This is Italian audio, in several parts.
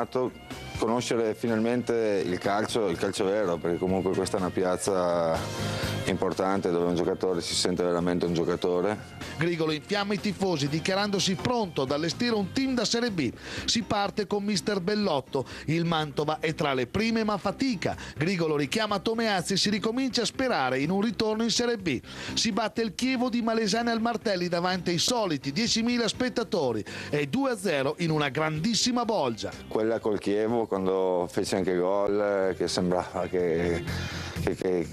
emozionato conoscere finalmente il calcio vero, perché comunque questa è una piazza importante dove un giocatore si sente veramente un giocatore. Grigolo infiamma i tifosi dichiarandosi pronto ad allestire un team da Serie B. Si parte con mister Bellotto, il Mantova è tra le prime ma fatica. Grigolo richiama Tomeazzi e si ricomincia a sperare in un ritorno in Serie B. Si batte il Chievo di Malesane al Martelli davanti ai soliti 10.000 spettatori e 2-0 in una grandissima bolgia. Quella col Chievo, quando fece anche gol, che sembrava che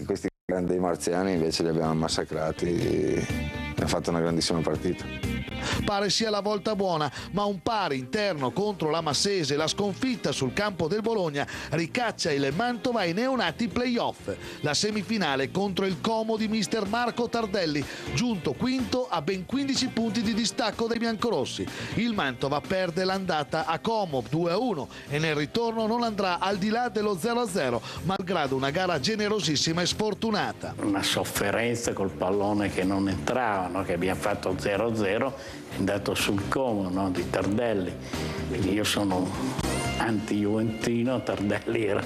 questi grandi marziani invece li abbiamo massacrati. Ha fatto una grandissima partita. Pare sia la volta buona, ma un pari interno contro la Massese e la sconfitta sul campo del Bologna ricaccia il Mantova ai neonati playoff. La semifinale contro il Como di mister Marco Tardelli, giunto quinto a ben 15 punti di distacco dai biancorossi. Il Mantova perde l'andata a Como 2-1 e nel ritorno non andrà al di là dello 0-0, malgrado una gara generosissima e sfortunata. Una sofferenza col pallone che non entrava, no? Che abbiamo fatto 0-0, è andato sul Como, no? Di Tardelli. Quindi io sono anti-juventino, Tardelli era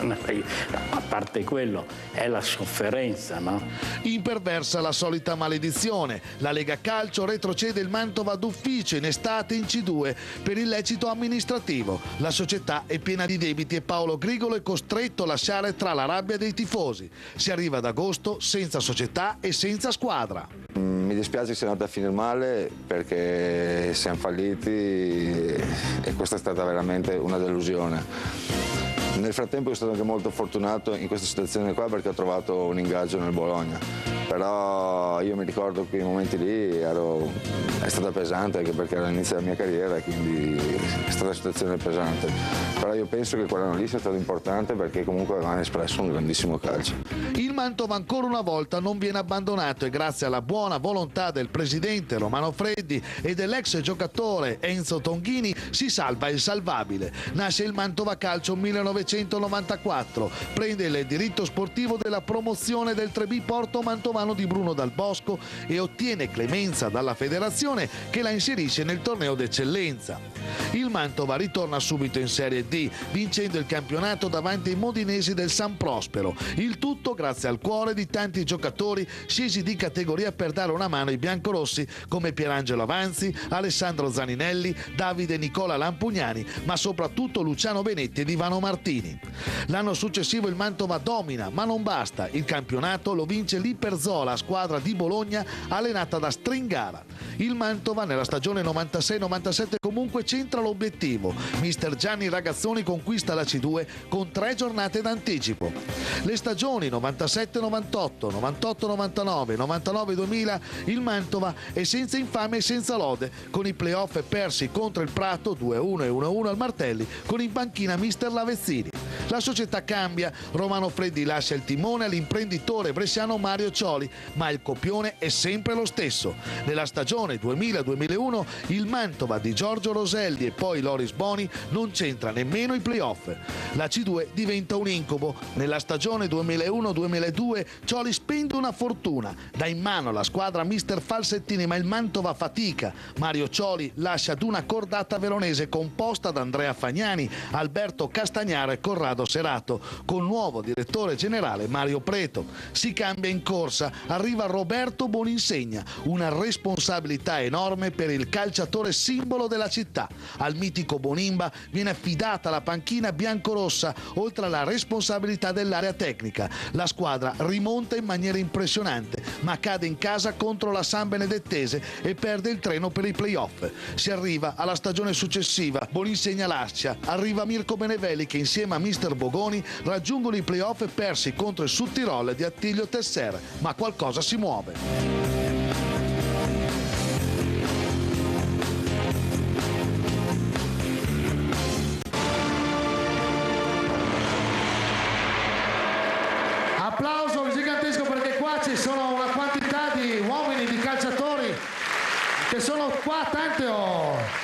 a parte quello, è la sofferenza, no? Imperversa la solita maledizione. La Lega Calcio retrocede il Mantova d'ufficio in estate in C2 per illecito amministrativo. La società è piena di debiti e Paolo Grigolo è costretto a lasciare tra la rabbia dei tifosi. Si arriva ad agosto senza società e senza squadra. Mi dispiace che sia andata a finire male perché siamo falliti e questa è stata veramente una delusione. Nel frattempo sono stato anche molto fortunato in questa situazione qua perché ho trovato un ingaggio nel Bologna, però io mi ricordo che in momenti lì è stata pesante anche perché era l'inizio della mia carriera, quindi è stata una situazione pesante, però io penso che quell'anno lì sia stato importante perché comunque avevano espresso un grandissimo calcio. Il Mantova ancora una volta non viene abbandonato e grazie alla buona volontà del presidente Romano Freddi e dell'ex giocatore Enzo Tonghini si salva il salvabile. Nasce il Mantova Calcio 1994, prende il diritto sportivo della promozione del 3B Porto Mantovano di Bruno Dal Bosco e ottiene clemenza dalla federazione che la inserisce nel torneo d'eccellenza. Il Mantova ritorna subito in Serie D, vincendo il campionato davanti ai modinesi del San Prospero. Il tutto grazie al cuore di tanti giocatori scesi di categoria per dare una mano ai biancorossi come Pierangelo Avanzi, Alessandro Zaninelli, Davide Nicola Lampugnani, ma soprattutto Luciano Benetti ed Ivano Martini. L'anno successivo il Mantova domina, ma non basta. Il campionato lo vince l'Iperzola, squadra di Bologna allenata da Stringara. Il Mantova nella stagione 96-97 comunque centra l'obiettivo. Mister Gianni Ragazzoni conquista la C2 con 3 giornate d'anticipo. Le stagioni 97-98, 98-99, 99-2000 il Mantova è senza infame e senza lode, con i playoff persi contro il Prato 2-1 e 1-1 al Martelli, con in panchina mister Lavezzini. La società cambia, Romano Freddi lascia il timone all'imprenditore bresciano Mario Cioli, ma il copione è sempre lo stesso. Nella stagione 2000-2001 il Mantova di Giorgio Roselli e poi Loris Boni non c'entra nemmeno i playoff. La C2 diventa un incubo. Nella stagione 2001-2002 Cioli spende una fortuna, dà in mano alla squadra mister Falsettini, ma il Mantova fatica. Mario Cioli lascia ad una cordata veronese composta da Andrea Fagnani, Alberto Castagnaro e Corrado Serato, con nuovo direttore generale Mario Preto. Si cambia in corsa, arriva Roberto Boninsegna, una responsabilità enorme per il calciatore simbolo della città. Al mitico Bonimba viene affidata la panchina biancorossa, oltre alla responsabilità dell'area tecnica. La squadra rimonta in maniera impressionante, ma cade in casa contro la San Benedettese e perde il treno per i playoff. Si arriva alla stagione successiva, Boninsegna lascia, arriva Mirko Benevelli che insieme a mister Bogoni raggiungono i playoff persi contro il Sudtirol di Attilio Tesser, ma qualcosa si muove. Applauso gigantesco perché qua ci sono una quantità di uomini, di calciatori che sono qua,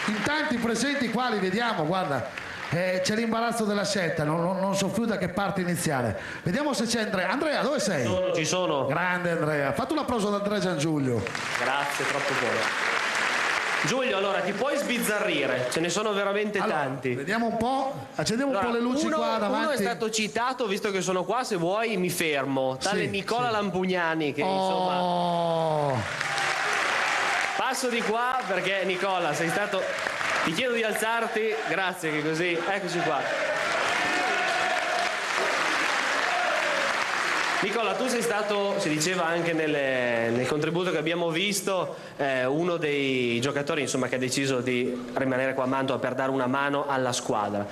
in tanti presenti qua, li vediamo, guarda. C'è l'imbarazzo della scelta, non so più da che parte iniziare. Vediamo se c'è Andrea. Andrea, dove sei? Ci sono. Grande Andrea. Fate un applauso ad Andrea Giangiulio. Grazie, troppo buono. Giulio, allora ti puoi sbizzarrire, ce ne sono veramente tanti. Vediamo un po', accendiamo un po' le luci qua davanti. Uno è stato citato, visto che sono qua, se vuoi mi fermo. Tale Nicola Lampugnani, che insomma... Passo di qua perché Nicola sei stato... Ti chiedo di alzarti, grazie, che così... Eccoci qua. Nicola, tu sei stato, si diceva anche nel contributo che abbiamo visto, uno dei giocatori insomma, che ha deciso di rimanere qua a Mantova per dare una mano alla squadra.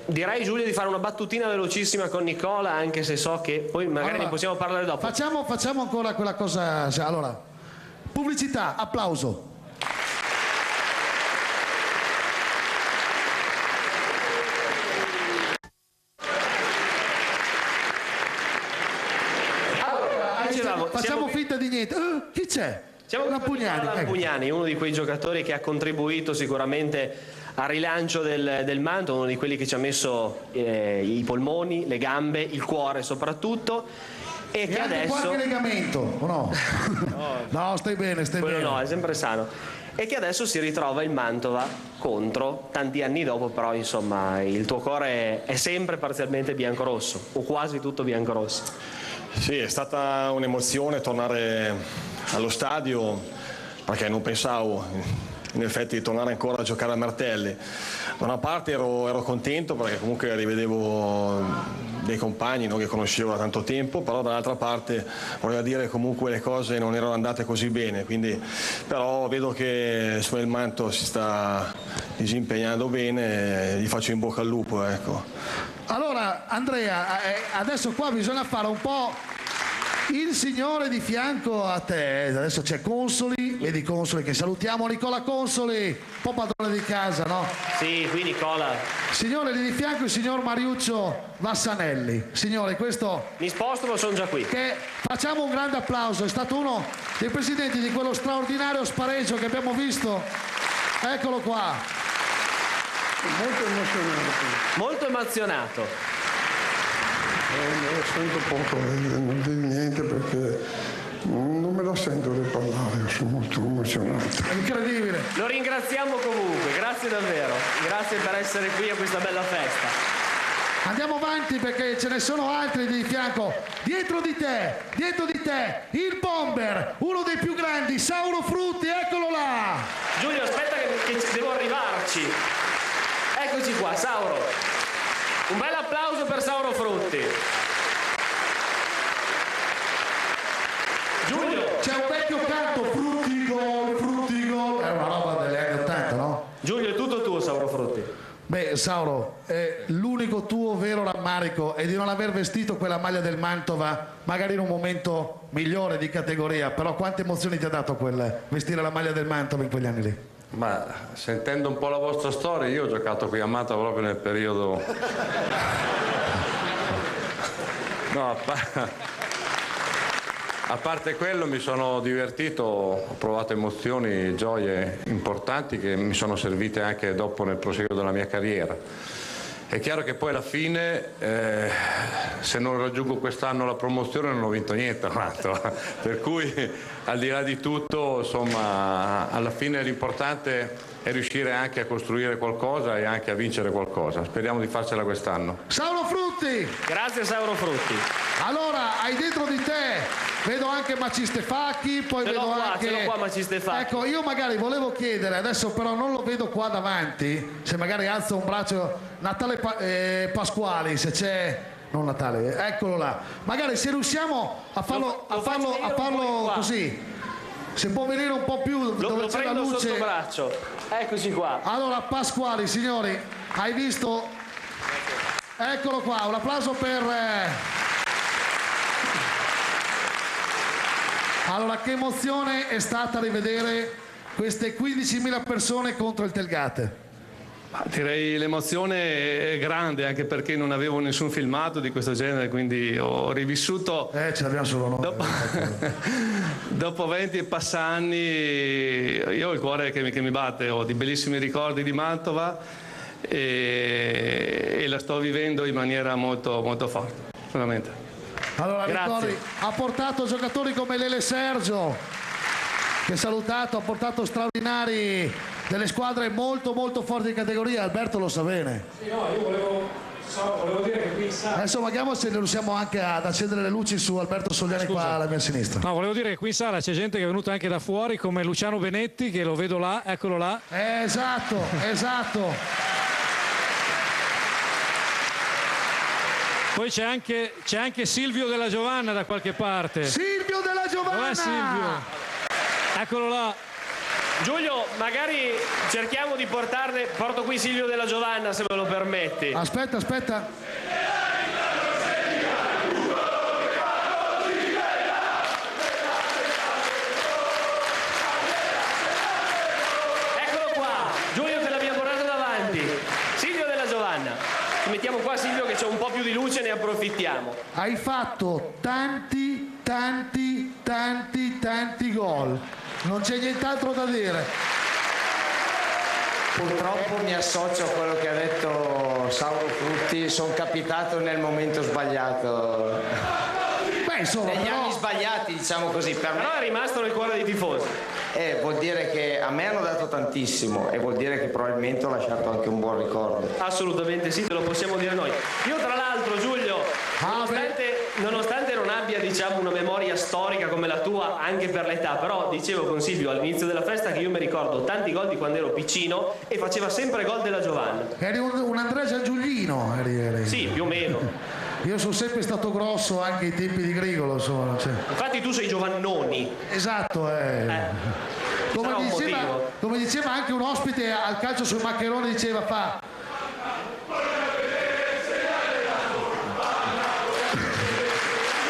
Direi, Giulio, di fare una battutina velocissima con Nicola, anche se so che poi magari ne possiamo parlare dopo. Facciamo ancora quella cosa. Allora, pubblicità, applauso. Facciamo finta di niente. Chi c'è? Siamo Lampugnani, uno di quei giocatori che ha contribuito sicuramente al rilancio del Mantova, uno di quelli che ci ha messo i polmoni, le gambe, il cuore soprattutto. E che anche adesso... qualche legamento, o no? No, stai bene, stai bene. No, è sempre sano. E che adesso si ritrova il Mantova contro, tanti anni dopo, però insomma il tuo cuore è sempre parzialmente biancorosso, o quasi tutto biancorosso. Sì, è stata un'emozione tornare allo stadio, perché non pensavo in effetti di tornare ancora a giocare a Martelli. Da una parte ero contento perché comunque rivedevo dei compagni che conoscevo da tanto tempo, però dall'altra parte voleva dire che comunque le cose non erano andate così bene, quindi, però vedo che il Manto si sta disimpegnando bene e gli faccio in bocca al lupo, ecco. Allora Andrea, adesso qua bisogna fare un po' il signore di fianco a te. Adesso c'è Consoli, vedi Consoli che salutiamo, Nicola Consoli, un po' padrone di casa, no? Sì, qui Nicola. Signore, lì di fianco il signor Mariuccio Vassanelli. Signore, questo... Mi sposto, ma sono già qui. Che facciamo un grande applauso, è stato uno dei presidenti di quello straordinario spareggio che abbiamo visto. Eccolo qua. Molto emozionato. Molto emozionato. Sento poco, non dico niente perché non me la sento di parlare, sono molto emozionato. Incredibile. Lo ringraziamo comunque, grazie davvero. Grazie per essere qui a questa bella festa. Andiamo avanti perché ce ne sono altri di fianco. Dietro di te, il bomber, uno dei più grandi, Sauro Frutti, eccolo là. Giulio, aspetta che devo arrivarci. Eccoci qua, Sauro. Un bel applauso per Sauro Frutti. Giulio. C'è un vecchio canto, frutti gol. È una roba degli anni 80, no? Giulio, è tutto tuo, Sauro Frutti. Beh, Sauro, l'unico tuo vero rammarico è di non aver vestito quella maglia del Mantova, magari in un momento migliore di categoria, però quante emozioni ti ha dato quel vestire la maglia del Mantova in quegli anni lì? Ma sentendo un po' la vostra storia, io ho giocato qui a Mantova proprio nel periodo... No, a parte quello mi sono divertito, ho provato emozioni, gioie importanti che mi sono servite anche dopo nel proseguo della mia carriera. È chiaro che poi alla fine, se non raggiungo quest'anno la promozione, non ho vinto niente, per cui al di là di tutto, insomma, alla fine l'importante è riuscire anche a costruire qualcosa e anche a vincere qualcosa. Speriamo di farcela quest'anno. Sauro Frutti! Grazie Sauro Frutti. Allora, hai dentro di te... Vedo anche Maci Stefacchi, poi ce vedo qua, anche... Ce l'ho qua Maci Stefacchi. Ecco, io magari volevo chiedere, adesso però non lo vedo qua davanti, se magari alza un braccio, Natale Pasquali, se c'è... Non Natale, eccolo là. Magari se riusciamo a farlo così, se può venire un po' più dove c'è la luce. Sotto braccio. Eccoci qua. Allora, Pasquali, signori, hai visto? Eccolo qua, un applauso per... Allora, che emozione è stata rivedere queste 15.000 persone contro il Telgate? Direi l'emozione è grande, anche perché non avevo nessun filmato di questo genere, quindi ho rivissuto ce l'abbiamo solo noi. Dopo 20 e passa anni io ho il cuore che mi batte, ho di bellissimi ricordi di Mantova e la sto vivendo in maniera molto, molto forte, veramente. Allora, ricordi, ha portato giocatori come Lele Sergio, che salutato, ha portato straordinari delle squadre molto forti in categoria. Alberto lo sa bene. Sì, no, io volevo dire che qui in sala... Adesso vediamo se ne riusciamo anche ad accendere le luci su Alberto Sogliani. Scusa. Qua alla mia sinistra. No, volevo dire che qui in sala c'è gente che è venuta anche da fuori, come Luciano Benetti, che lo vedo là, eccolo là. Esatto. Poi c'è anche Silvio Della Giovanna da qualche parte. Silvio Della Giovanna! Dov'è Silvio? Eccolo là. Giulio, magari cerchiamo di porto qui Silvio Della Giovanna, se me lo permetti. Aspetta. Eccolo qua, Giulio, te l'abbiamo portato davanti. Silvio Della Giovanna. Ci mettiamo qua, Silvio, che c'è un po' più di luce, ne approfittiamo. Hai fatto tanti gol. Non c'è nient'altro da dire. Purtroppo mi associo a quello che ha detto Saulo Frutti, sono capitato nel momento sbagliato. Beh, insomma, negli anni sbagliati, diciamo così. Per Però me è rimasto nel cuore dei tifosi. vuol dire che a me hanno dato tantissimo e vuol dire che probabilmente ho lasciato anche un buon ricordo. Assolutamente sì, te lo possiamo dire noi. Io tra l'altro, Giulio, nonostante non abbia, diciamo, una memoria storica come la tua, anche per l'età, però dicevo con Silvio all'inizio della festa che io mi ricordo tanti gol di quando ero piccino e faceva sempre gol della Giovanna. Eri un Andrea Giangiullino, eri. Sì, più o meno. Io sono sempre stato grosso anche ai tempi di Grigolo, insomma. Cioè. Infatti tu sei Giovannoni. Esatto, come diceva anche un ospite al calcio sui maccheroni, diceva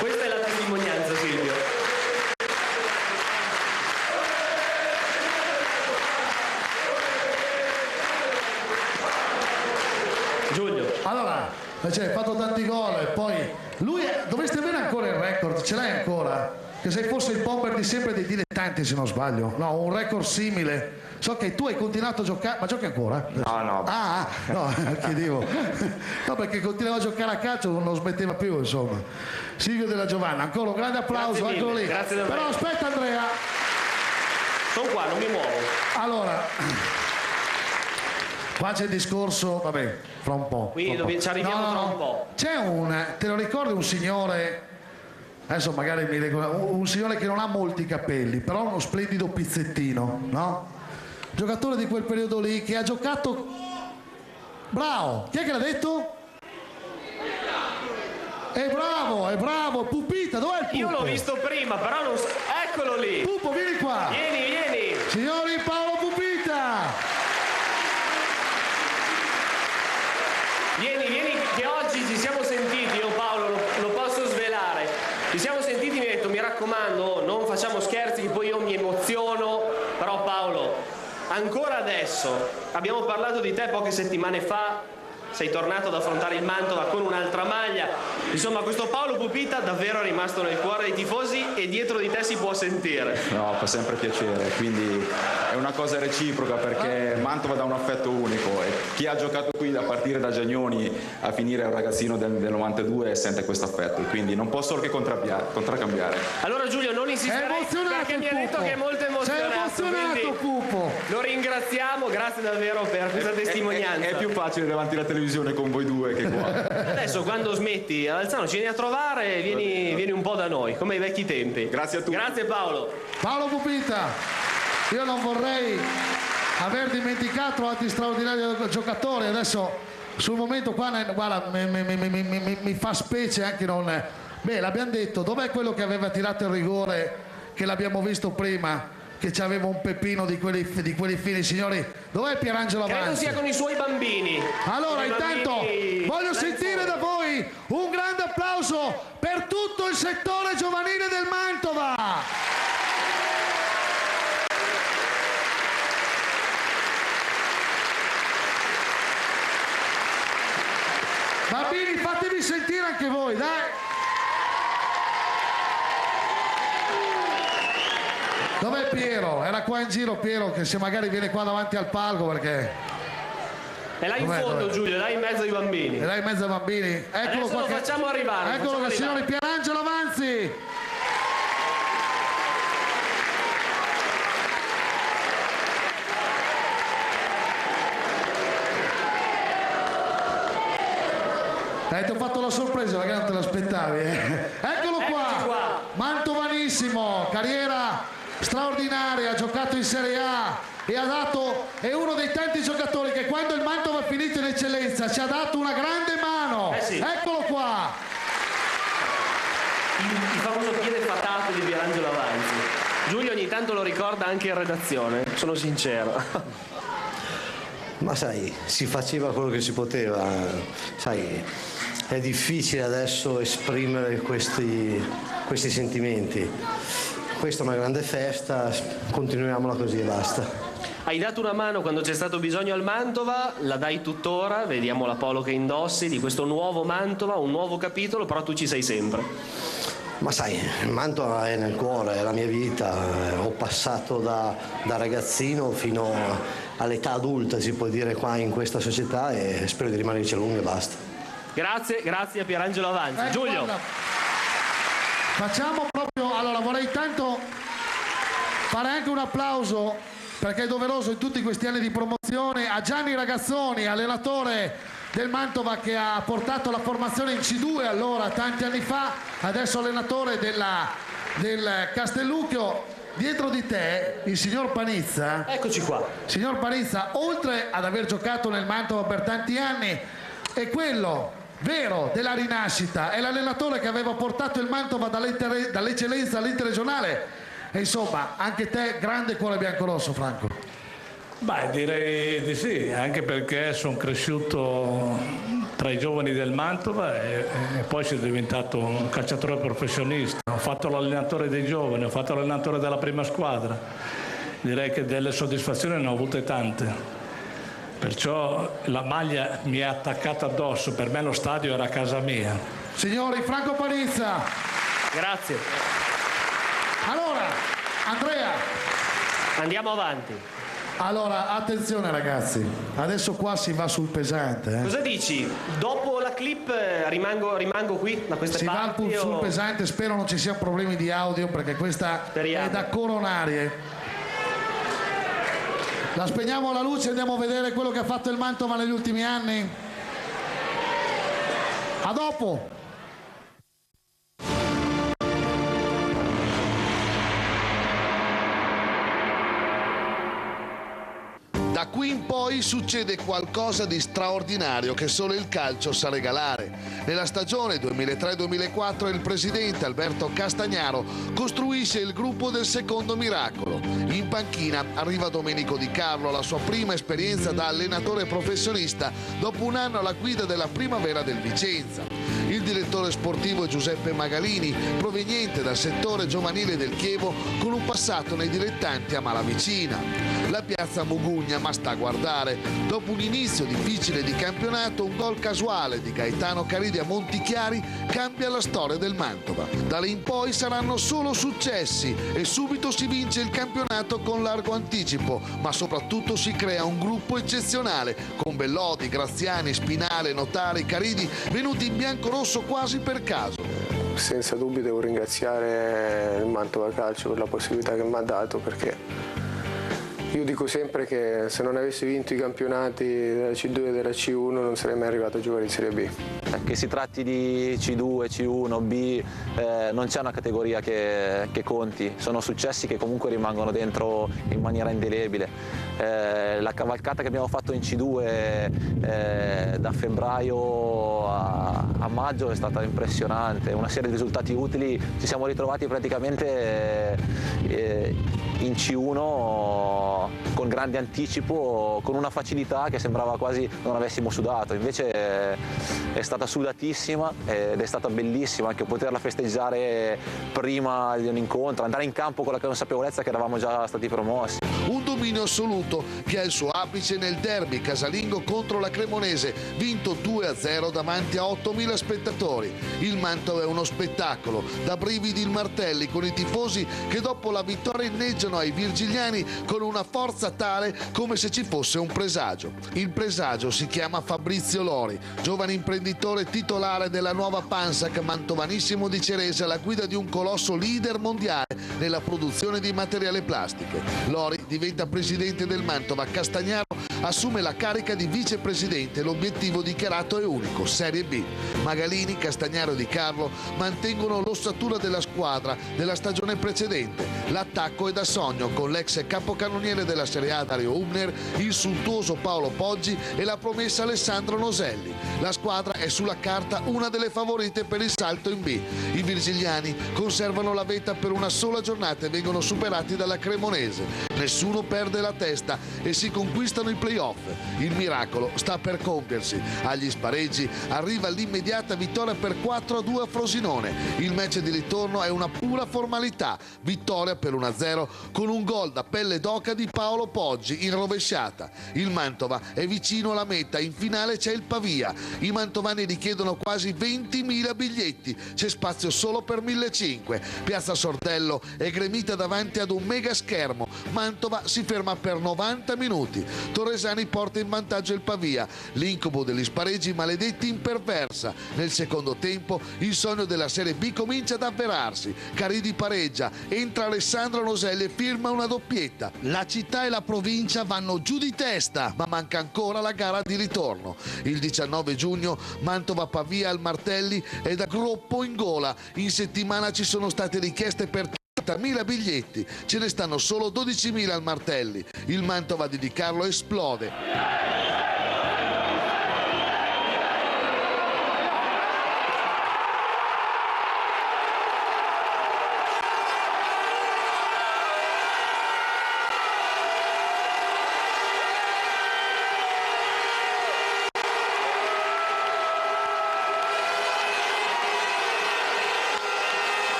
Questa è la testimonianza, Silvio. Giulio. Allora, cioè, hai fatto tanti gol e poi lui dovresti avere ancora il record, ce l'hai ancora? Che se fosse il bomber di sempre dei dilettanti, se non sbaglio. No, un record simile. So che tu hai continuato a giocare, ma giochi ancora? No. No, chiedevo. No, perché continuava a giocare a calcio, non lo smetteva più, insomma. Silvio Della Giovanna, ancora un grande applauso, eccolo lì. Grazie davvero. Però aspetta, Andrea. Sono qua, non mi muovo. Allora, qua c'è il discorso, vabbè, fra un po'. Quindi ci arriviamo tra un po'. C'è te lo ricordi un signore, adesso magari un signore che non ha molti capelli, però uno splendido pizzettino, no? Giocatore di quel periodo lì che ha giocato. Bravo, chi è che l'ha detto? È bravo, Pupita, dov'è il Pupo? Io l'ho visto prima, però non so. Eccolo lì. Pupo, vieni qua. Vieni. Signori, Paolo Pupita. Vieni, che oggi ci siamo sentiti, io Paolo, lo posso svelare. Ci siamo sentiti, mi ha detto, mi raccomando, non facciamo scherzi, che poi io mi emoziono. Però Paolo, ancora adesso, abbiamo parlato di te poche settimane fa, sei tornato ad affrontare il Mantova con un'altra maglia. Insomma, questo Paolo Pupita davvero è rimasto nel cuore dei tifosi e dietro di te si può sentire. No, fa sempre piacere, quindi è una cosa reciproca perché Mantova dà un affetto unico e chi ha giocato qui da partire da Giagnoni a finire un ragazzino del 92 sente questo affetto, quindi non posso solo che contraccambiare. Allora Giulio, non insisterei perché mi ha detto che è molto emozionato. Sei emozionato, Pupo. Lo ringraziamo, grazie davvero per questa testimonianza. È più facile davanti alla televisione con voi due che qua. Adesso quando smetti, Alzano, ci vieni a trovare e vieni un po' da noi, come ai vecchi tempi. Grazie a tutti. Grazie Paolo. Paolo Pupita, io non vorrei aver dimenticato altri straordinari giocatori. Adesso sul momento qua, guarda, mi fa specie anche non. Beh, l'abbiamo detto, dov'è quello che aveva tirato il rigore, che l'abbiamo visto prima, che c'aveva un peppino di quelli fini, signori? Dov'è Pierangelo Avanzi? Credo sia con i suoi bambini. Allora, intanto voglio sentire da voi un grande applauso per tutto il settore giovanile del Mantova. Bambini, fatevi sentire anche voi, dai. Dov'è Piero? Era qua in giro Piero, che se magari viene qua davanti al palco perché... È là in fondo, Giulio, là in mezzo ai bambini. È là in mezzo ai bambini. Eccolo Adesso qua lo facciamo arrivare. Eccolo qua, signori, Pierangelo Avanzi. Ti ho fatto la sorpresa, magari non te l'aspettavi. Eccolo qua, Mantovanissimo, carriera straordinaria, ha giocato in Serie A e è uno dei tanti giocatori che quando il Mantova ha finito in eccellenza ci ha dato una grande mano. Sì. Eccolo qua. Il famoso piede fatato di Pierangelo Avanzi. Giulio ogni tanto lo ricorda anche in redazione, sono sincero. Ma sai, si faceva quello che si poteva, sai, è difficile adesso esprimere questi sentimenti. Questa è una grande festa, continuiamola così e basta. Hai dato una mano quando c'è stato bisogno al Mantova, la dai tuttora, vediamo la polo che indossi di questo nuovo Mantova, un nuovo capitolo, però tu ci sei sempre. Ma sai, il Mantova è nel cuore, è la mia vita, ho passato da ragazzino fino all'età adulta, si può dire, qua in questa società e spero di rimanerci a lungo e basta. Grazie a Pierangelo Avanzi. Giulio. Guarda, facciamo proprio, allora vorrei tanto fare anche un applauso, perché è doveroso in tutti questi anni di promozione, a Gianni Ragazzoni, allenatore del Mantova, che ha portato la formazione in C2 allora tanti anni fa, adesso allenatore del Castellucchio. Dietro di te il signor Panizza. Eccoci qua. Signor Panizza, oltre ad aver giocato nel Mantova per tanti anni, è quello vero della rinascita, è l'allenatore che aveva portato il Mantova dall'eccellenza all'interregionale. E insomma, anche te grande cuore biancorosso, Franco. Beh, direi di sì, anche perché sono cresciuto tra i giovani del Mantova e poi sono diventato un calciatore professionista. Ho fatto l'allenatore dei giovani, ho fatto l'allenatore della prima squadra. Direi che delle soddisfazioni ne ho avute tante. Perciò la maglia mi è attaccata addosso, per me lo stadio era casa mia. Signori, Franco Panizza. Grazie. Allora, Andrea. Andiamo avanti. Allora, attenzione ragazzi, adesso qua si va sul pesante. Cosa dici? Dopo la clip rimango qui da queste parti? Si va sul pesante, spero non ci siano problemi di audio perché questa è da coronare. La spegniamo la luce e andiamo a vedere quello che ha fatto il Mantova negli ultimi anni. A dopo! Da qui in poi succede qualcosa di straordinario che solo il calcio sa regalare. Nella stagione 2003-2004 il presidente Alberto Castagnaro costruisce il gruppo del secondo miracolo. In panchina arriva Domenico Di Carlo, la sua prima esperienza da allenatore professionista dopo un anno alla guida della Primavera del Vicenza. Il direttore sportivo è Giuseppe Magalini, proveniente dal settore giovanile del Chievo con un passato nei dilettanti a Malavicina. La piazza Mugugna ma sta a guardare. Dopo un inizio difficile di campionato, un gol casuale di Gaetano Caridi a Montichiari cambia la storia del Mantova. Da lì in poi saranno solo successi e subito si vince il campionato con largo anticipo, ma soprattutto si crea un gruppo eccezionale con Bellodi, Graziani, Spinale, Notari, Caridi venuti in biancorosso quasi per caso. Senza dubbio devo ringraziare il Mantova Calcio per la possibilità che mi ha dato, perché io dico sempre che se non avessi vinto i campionati della C2 e della C1 non sarei mai arrivato a giocare in Serie B. Che si tratti di C2, C1, B, non c'è una categoria che conti, sono successi che comunque rimangono dentro in maniera indelebile. La cavalcata che abbiamo fatto in C2 da febbraio a maggio è stata impressionante, una serie di risultati utili, ci siamo ritrovati praticamente in C1 con grande anticipo, con una facilità che sembrava quasi non avessimo sudato, invece è stata sudatissima ed è stata bellissima anche poterla festeggiare prima di un incontro, andare in campo con la consapevolezza che eravamo già stati promossi. Un dominio assoluto che ha il suo apice nel derby casalingo contro la Cremonese, vinto 2-0 davanti a 8.000 spettatori. Il Mantova è uno spettacolo, da brividi il martelli con i tifosi che dopo la vittoria inneggiano ai virgiliani con una forza tale come se ci fosse un presagio. Il presagio si chiama Fabrizio Lori, giovane imprenditore titolare della nuova Pansac Mantovanissimo di Cerese alla guida di un colosso leader mondiale nella produzione di materiale plastiche. Lori diventa presidente del Mantova, Castagnaro assume la carica di vicepresidente. L'obiettivo dichiarato è unico, Serie B. Magalini, Castagnaro e Di Carlo mantengono l'ossatura della squadra della stagione precedente. L'attacco è da sogno con l'ex capocannoniere della Serie A Dario Hübner, il suntuoso Paolo Poggi e la promessa Alessandro Noselli. La squadra è sulla carta una delle favorite per il salto in B. I virgiliani conservano la vetta per una sola giornata e vengono superati dalla Cremonese. Nessuno perde la testa e si conquistano i play-off. Il miracolo sta per compiersi. Agli spareggi arriva l'immediata vittoria per 4-2 a Frosinone. Il match di ritorno è una pura formalità. Vittoria per 1-0 con un gol da pelle d'oca di Paolo Poggi in rovesciata. Il Mantova è vicino alla meta, in finale c'è il Pavia. I mantovani richiedono quasi 20.000 biglietti, c'è spazio solo per 1.500. Piazza Sordello è gremita davanti ad un mega schermo. Mantova si ferma per 90 minuti. Torresani porta in vantaggio il Pavia. L'incubo degli spareggi maledetti imperversa. Nel secondo tempo il sogno della Serie B comincia ad avverarsi. Caridi pareggia, entra Alessandro Noselli e firma una doppietta. La città e la provincia vanno giù di testa, ma manca ancora la gara di ritorno. Il 19 giugno Mantova-Pavia al Martelli è da groppo in gola. In settimana ci sono state richieste per 30.000 biglietti, ce ne stanno solo 12.000 al Martelli. Il Mantova di Di Carlo esplode.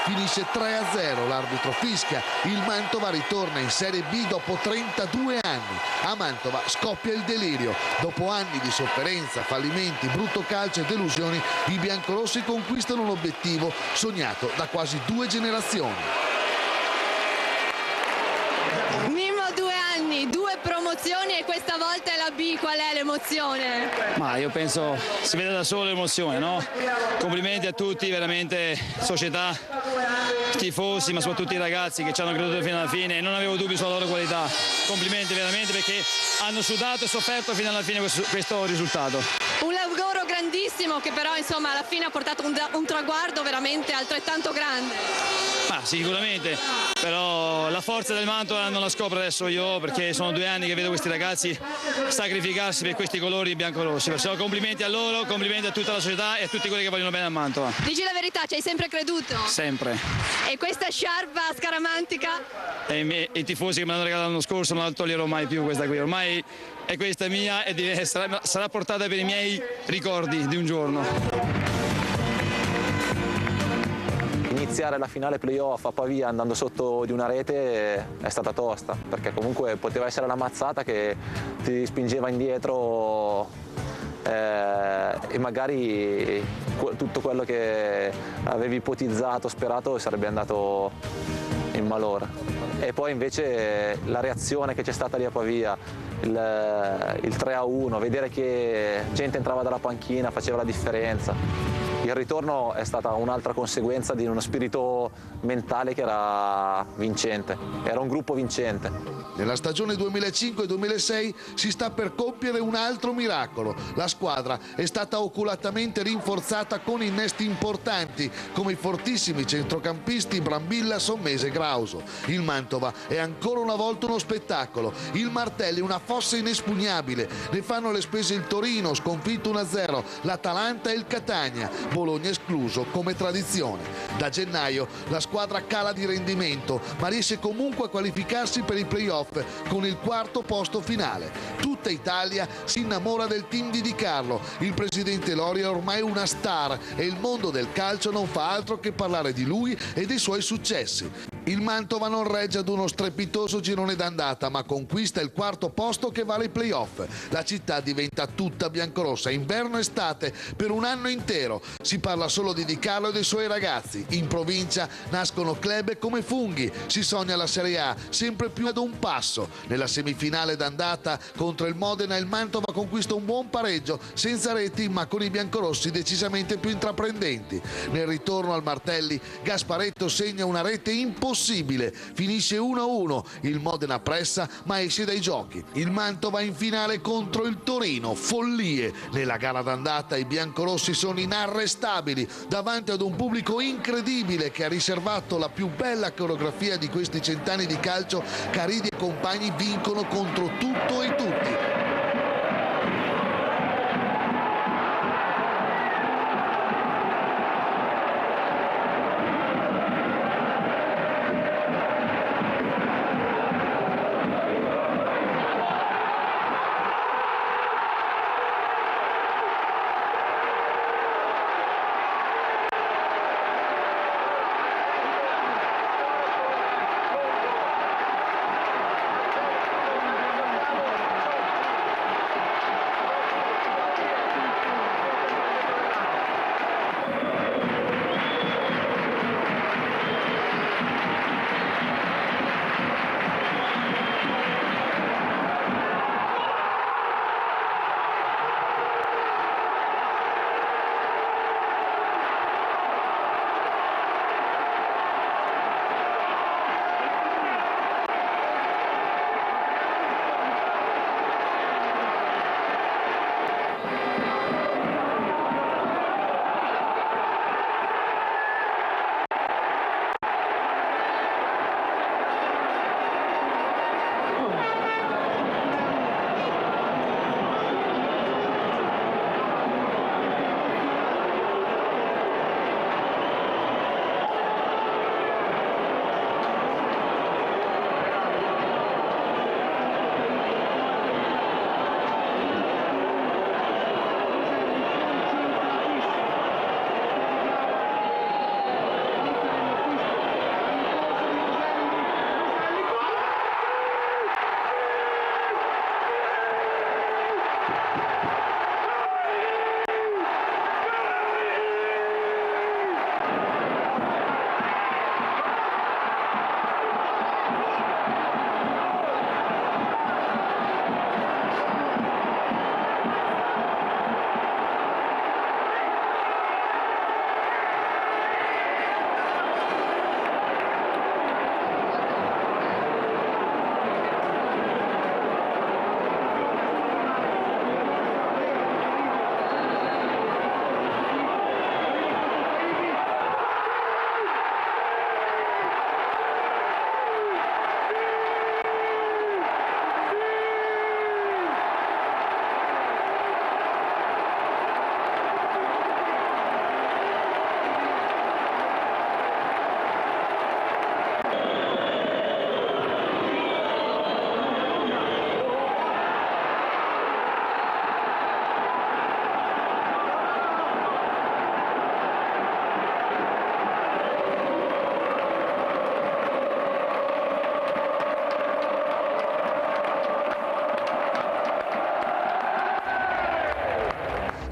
Finisce 3-0, l'arbitro fischia, il Mantova ritorna in Serie B dopo 32 anni. A Mantova scoppia il delirio. Dopo anni di sofferenza, fallimenti, brutto calcio e delusioni, i biancorossi conquistano un obiettivo sognato da quasi 2 generazioni. Mimmo, 2 anni, 2 promozioni e questa volta è la B, qual è l'emozione? Ma io penso si vede da solo l'emozione, no? Complimenti a tutti, veramente, società, tifosi, ma soprattutto i ragazzi che ci hanno creduto fino alla fine e non avevo dubbi sulla loro qualità. Complimenti veramente perché hanno sudato e sofferto fino alla fine questo risultato. Un lavoro grandissimo che però insomma alla fine ha portato un traguardo veramente altrettanto grande. Ma sicuramente, però la forza del Mantova non la scopro adesso io perché sono 2 anni che vedo questi ragazzi sacrificarsi per questi colori biancorossi. Perciò complimenti a loro, complimenti a tutta la società e a tutti quelli che vogliono bene a Mantova. Dici la verità, ci hai sempre creduto? Sempre. E questa sciarpa scaramantica? E i tifosi che me l'hanno regalato l'anno scorso non la toglierò mai più questa qui, ormai è questa mia e sarà portata per i miei ricordi di un giorno. Iniziare la finale playoff a Pavia andando sotto di una rete è stata tosta, perché comunque poteva essere la mazzata che ti spingeva indietro e magari tutto quello che avevi ipotizzato, sperato sarebbe andato in malora. E poi invece la reazione che c'è stata lì a Pavia, il 3-1, vedere che gente entrava dalla panchina faceva la differenza. Il ritorno è stata un'altra conseguenza di uno spirito mentale che era vincente, era un gruppo vincente. Nella stagione 2005-2006 si sta per compiere un altro miracolo. La squadra è stata oculatamente rinforzata con innesti importanti come i fortissimi centrocampisti Brambilla, Sommese e Grauso. Il Mantova è ancora una volta uno spettacolo. Il Martelli una fossa inespugnabile. Ne fanno le spese il Torino, sconfitto 1-0, l'Atalanta e il Catania, Bologna escluso come tradizione. Da gennaio la squadra cala di rendimento, ma riesce comunque a qualificarsi per i playoff con il quarto posto finale. Tutta Italia si innamora del team di Di Carlo. Il presidente Lori è ormai una star e il mondo del calcio non fa altro che parlare di lui e dei suoi successi. Il Mantova non regge ad uno strepitoso girone d'andata, ma conquista il quarto posto che vale i playoff. La città diventa tutta biancorossa, inverno-estate, per un anno intero. Si parla solo di Di Carlo e dei suoi ragazzi. In provincia nascono club come funghi. Si sogna la Serie A, sempre più ad un passo. Nella semifinale d'andata contro il Modena il Mantova conquista un buon pareggio, senza reti ma con i biancorossi decisamente più intraprendenti. Nel ritorno al Martelli, Gasparetto segna una rete impossibile. Finisce 1-1, il Modena pressa ma esce dai giochi. Il Mantova in finale contro il Torino, follie. Nella gara d'andata i biancorossi sono inarrestabili davanti ad un pubblico incredibile che ha riservato la più bella coreografia di questi 100 anni di calcio. Caridi e compagni vincono contro tutto e tutti.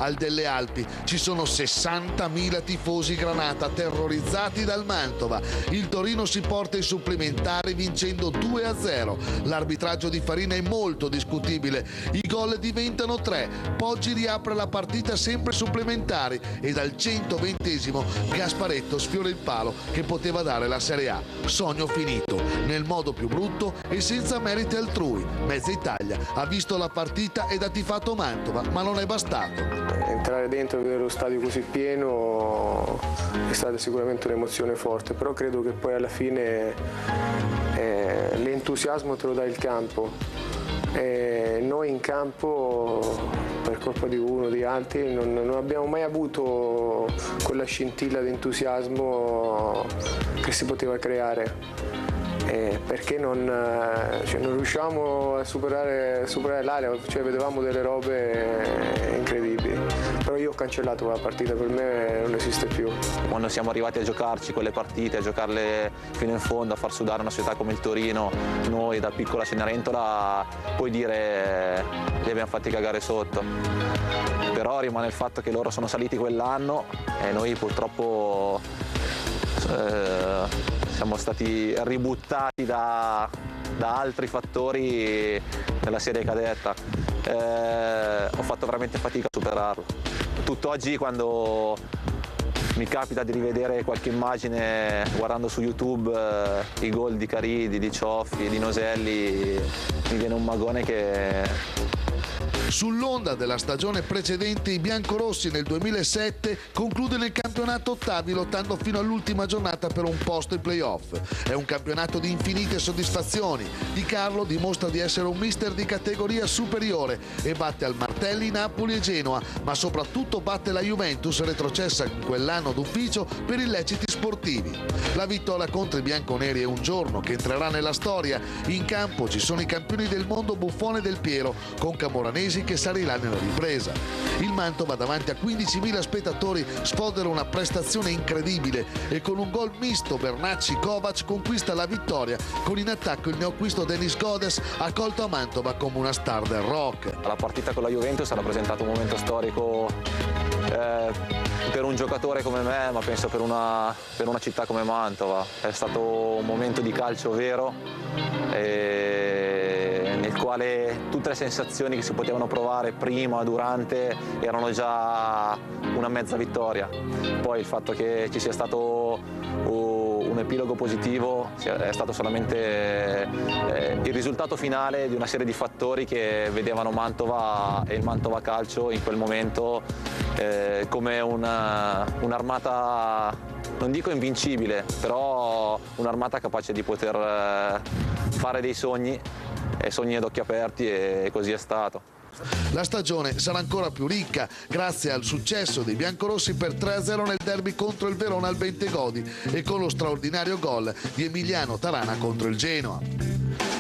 al Delle Alpi. Ci sono 60.000 tifosi granata terrorizzati dal Mantova. Il Torino si porta ai supplementari vincendo 2-0. L'arbitraggio di Farina è molto discutibile. I gol diventano 3. Poggi riapre la partita sempre supplementari e dal 120esimo Gasparetto sfiora il palo che poteva dare la Serie A. Sogno finito, nel modo più brutto e senza meriti altrui. Mezza Italia ha visto la partita ed ha tifato Mantova, ma non è bastato. Entrare dentro e vedere lo stadio così pieno è stata sicuramente un'emozione forte, però credo che poi alla fine l'entusiasmo te lo dà il campo. Noi in campo, per colpa di uno, di altri, non abbiamo mai avuto quella scintilla di entusiasmo che si poteva creare. Perché non riuscivamo a superare l'area, cioè vedevamo delle robe incredibili. Però io ho cancellato la partita, per me non esiste più. Quando siamo arrivati a giocarci quelle partite, a giocarle fino in fondo, a far sudare una società come il Torino, noi da piccola Cenerentola, puoi dire li abbiamo fatti cagare sotto. Però rimane il fatto che loro sono saliti quell'anno e noi purtroppo siamo stati ributtati da altri fattori nella serie cadetta. Ho fatto veramente fatica a superarlo. Tutt'oggi quando mi capita di rivedere qualche immagine guardando su YouTube i gol di Caridi, di Cioffi, di Noselli, mi viene un magone che... Sull'onda della stagione precedente, i biancorossi nel 2007 concludono il campionato ottavi lottando fino all'ultima giornata per un posto ai playoff. È un campionato di infinite soddisfazioni. Di Carlo dimostra di essere un mister di categoria superiore e batte al Martelli, Napoli e Genoa, ma soprattutto batte la Juventus retrocessa in quell'anno d'ufficio per illeciti sportivi. La vittoria contro i bianconeri è un giorno che entrerà nella storia. In campo ci sono i campioni del mondo Buffone e Del Piero, con Camoranesi che salirà nella ripresa. Il Mantova davanti a 15.000 spettatori sfodera una prestazione incredibile e con un gol misto Bernacci-Kovac conquista la vittoria, con in attacco il neoacquisto Denis Godes accolto a Mantova come una star del rock. La partita con la Juventus ha rappresentato un momento storico per un giocatore come me, ma penso per una città come Mantova. È stato un momento di calcio vero nel quale tutte le sensazioni che si potevano provare prima, durante, erano già una mezza vittoria. Poi il fatto che ci sia stato un epilogo positivo è stato solamente il risultato finale di una serie di fattori che vedevano Mantova e il Mantova Calcio in quel momento come un'armata, non dico invincibile, però un'armata capace di poter fare dei sogni e sogni ad occhi aperti, e così è stato. La stagione sarà ancora più ricca grazie al successo dei biancorossi per 3-0 nel derby contro il Verona al Bentegodi e con lo straordinario gol di Emiliano Tarana contro il Genoa.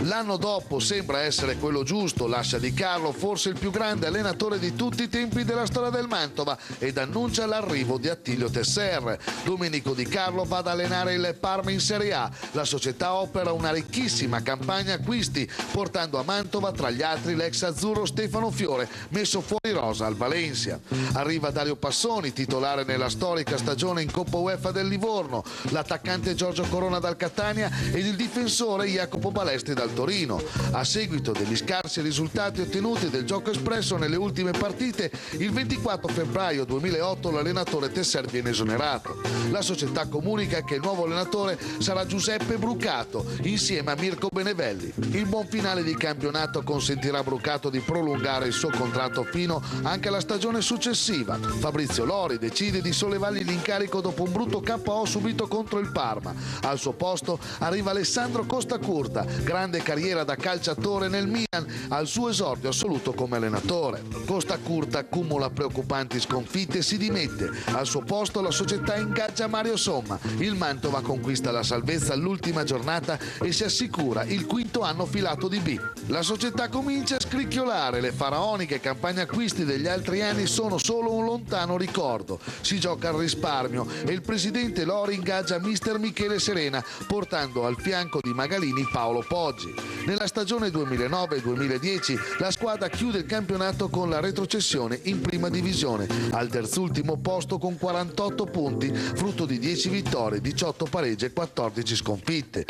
L'anno dopo sembra essere quello giusto, lascia Di Carlo forse il più grande allenatore di tutti i tempi della storia del Mantova ed annuncia l'arrivo di Attilio Tesser. Domenico Di Carlo va ad allenare il Parma in Serie A. La società opera una ricchissima campagna acquisti, portando a Mantova tra gli altri l'ex azzurro Stefano Fiore, messo fuori rosa al Valencia. Arriva Dario Passoni, titolare nella storica stagione in Coppa UEFA del Livorno, l'attaccante Giorgio Corona dal Catania ed il difensore Jacopo Balesti dal Torino. A seguito degli scarsi risultati ottenuti del gioco espresso nelle ultime partite, il 24 febbraio 2008 l'allenatore Tesser viene esonerato. La società comunica che il nuovo allenatore sarà Giuseppe Brucato insieme a Mirko Benevelli. Il buon finale di campionato consentirà a Brucato di prolungare il suo contratto fino anche alla stagione successiva. Fabrizio Lori decide di sollevargli l'incarico dopo un brutto KO subito contro il Parma. Al suo posto arriva Alessandro Costacurta, grande carriera da calciatore nel Milan, al suo esordio assoluto come allenatore. Costacurta accumula preoccupanti sconfitte e si dimette. Al suo posto la società ingaggia Mario Somma. Il Mantova conquista la salvezza all'ultima giornata e si assicura il quinto anno filato di B. La società comincia a scricchiolare, le faraoniche campagne acquisti degli altri anni sono solo un lontano ricordo. Si gioca al risparmio e il presidente Lori ingaggia mister Michele Serena, portando al fianco di Magalini Paolo Poggi. oggi. Nella stagione 2009-2010 la squadra chiude il campionato con la retrocessione in prima divisione, al terzultimo posto con 48 punti, frutto di 10 vittorie, 18 pareggi e 14 sconfitte.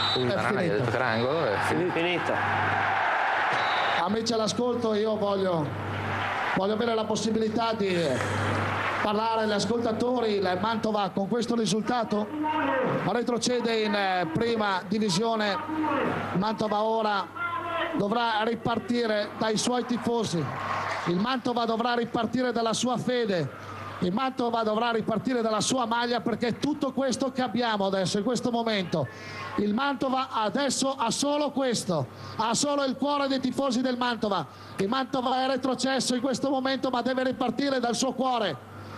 Finita. Amici all'ascolto, io voglio avere la possibilità di parlare agli ascoltatori. Il Mantova con questo risultato retrocede in prima divisione. Mantova ora dovrà ripartire dai suoi tifosi, il Mantova dovrà ripartire dalla sua fede, il Mantova dovrà ripartire dalla sua maglia, perché tutto questo che abbiamo adesso in questo momento, il Mantova adesso ha solo questo, ha solo il cuore dei tifosi del Mantova. Il Mantova è retrocesso in questo momento, ma deve ripartire dal suo cuore,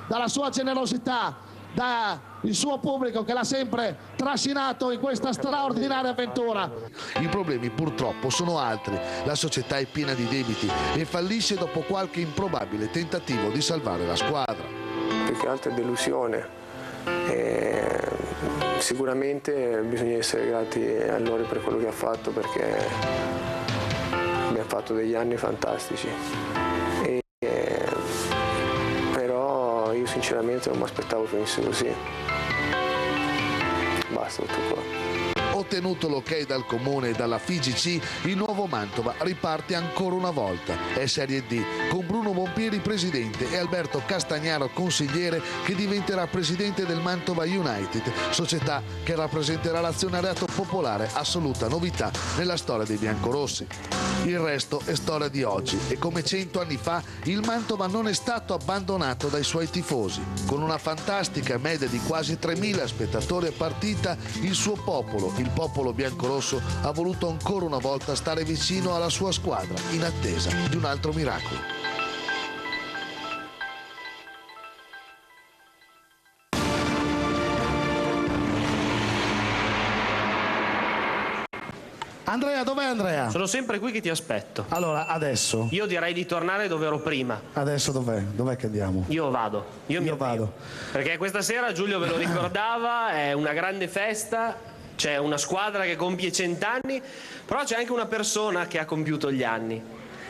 dalla sua generosità, dal suo pubblico che l'ha sempre trascinato in questa straordinaria avventura. I problemi purtroppo sono altri, la società è piena di debiti e fallisce dopo qualche improbabile tentativo di salvare la squadra. Più che altro è delusione. Sicuramente bisogna essere grati a Lori per quello che ha fatto, perché mi ha fatto degli anni fantastici. Però io sinceramente non mi aspettavo finisse così. Basta, tutto qua. Ottenuto l'ok dal Comune e dalla FIGC, il nuovo Mantova riparte ancora una volta. È Serie D, con Bruno Bompieri presidente e Alberto Castagnaro consigliere, che diventerà presidente del Mantova United, società che rappresenterà l'azionariato popolare, assoluta novità nella storia dei biancorossi. Il resto è storia di oggi e come 100 anni fa il Mantova non è stato abbandonato dai suoi tifosi. Con una fantastica media di quasi 3.000 spettatori a partita, il suo popolo, il popolo biancorosso, ha voluto ancora una volta stare vicino alla sua squadra in attesa di un altro miracolo. Andrea, dov'è Andrea? Sono sempre qui che ti aspetto. Allora, adesso? Io direi di tornare dove ero prima. Adesso dov'è? Dov'è che andiamo? Io vado. Io vado. Perché questa sera, Giulio ve lo ricordava, è una grande festa, c'è una squadra che compie 100 anni, però c'è anche una persona che ha compiuto gli anni.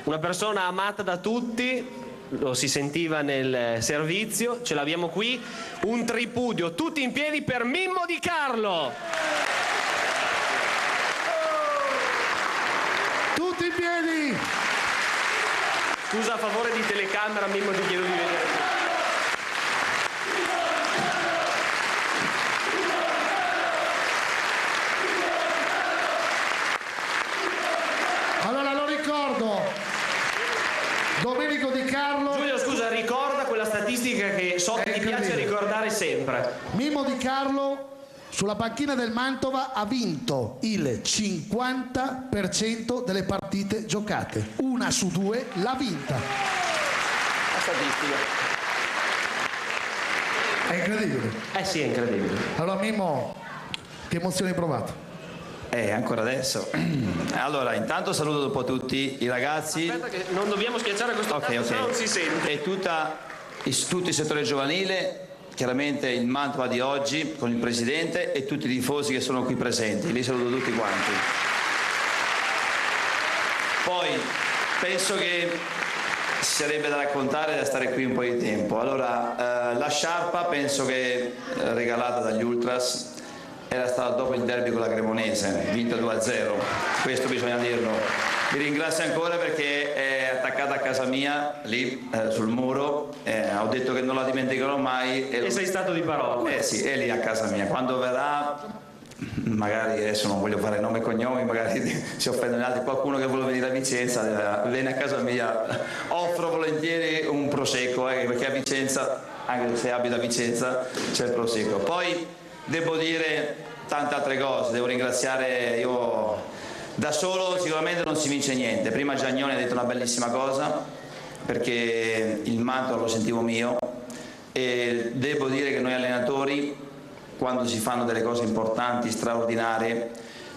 Una persona amata da tutti, lo si sentiva nel servizio, ce l'abbiamo qui, un tripudio, tutti in piedi per Mimmo Di Carlo. Tutti in piedi! Scusa, a favore di telecamera, Mimmo, ti chiedo di vedere. Allora lo ricordo, Domenico Di Carlo. Giulio, scusa, ricorda quella statistica che so che ti piace ricordare sempre. Mimmo Di Carlo sulla panchina del Mantova ha vinto il 50% delle partite giocate. 1 su 2 l'ha vinta. La statistica. È incredibile. Eh sì, è incredibile. Allora Mimmo, che emozione hai provato? Ancora adesso. Allora, intanto saluto dopo tutti i ragazzi. Aspetta che non dobbiamo schiacciare questo tasto, se no non si sente. E tutto il settore giovanile, chiaramente il Mantova di oggi con il presidente e tutti i tifosi che sono qui presenti. Li saluto tutti quanti. Poi penso che sarebbe da raccontare e da stare qui un po' di tempo. Allora, la sciarpa penso che regalata dagli Ultras era stata dopo il derby con la Cremonese, vinta 2-0, questo bisogna dirlo. Vi ringrazio ancora perché è attaccata a casa mia, lì sul muro, ho detto che non la dimenticherò mai. E sei stato di parola. Sì, è lì a casa mia. Quando verrà, magari adesso non voglio fare nome e cognomi, magari si offendono altri, qualcuno che vuole venire a Vicenza, viene a casa mia, offro volentieri un prosecco, perché a Vicenza, anche se abito a Vicenza, c'è il prosecco. Poi devo dire tante altre cose, devo ringraziare, io da solo sicuramente non si vince niente. Prima Giagnoni ha detto una bellissima cosa, perché il Mantova lo sentivo mio, e devo dire che noi allenatori, quando si fanno delle cose importanti, straordinarie,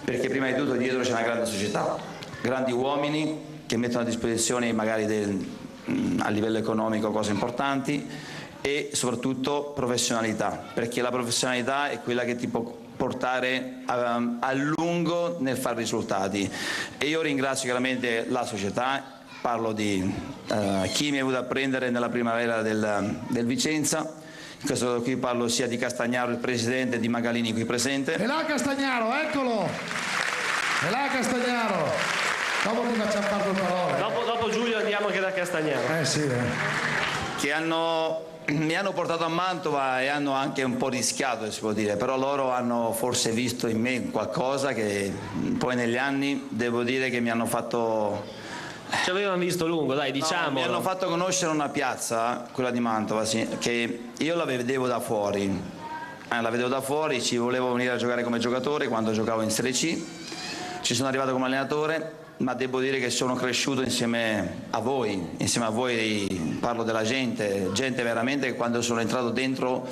perché prima di tutto dietro c'è una grande società, grandi uomini che mettono a disposizione magari a livello economico cose importanti, e soprattutto professionalità, perché la professionalità è quella che ti può portare a lungo nel fare risultati. E io ringrazio chiaramente la società, parlo di chi mi ha avuto a prendere nella primavera del Vicenza. In questo caso qui parlo sia di Castagnaro, il presidente, di Magalini qui presente. E là Castagnaro, eccolo! E là Castagnaro! Dopo ti facciamo fare due parole. Dopo Giulio andiamo anche da Castagnaro. Sì. Che mi hanno portato a Mantova e hanno anche un po' rischiato, si può dire, però loro hanno forse visto in me qualcosa che poi negli anni devo dire che mi hanno fatto... Ci avevano visto lungo, dai, diciamo. No, mi hanno fatto conoscere una piazza, quella di Mantova, sì, che io la vedevo da fuori. Ci volevo venire a giocare come giocatore quando giocavo in Serie C. Ci sono arrivato come allenatore, ma devo dire che sono cresciuto insieme a voi, parlo della gente veramente che quando sono entrato dentro,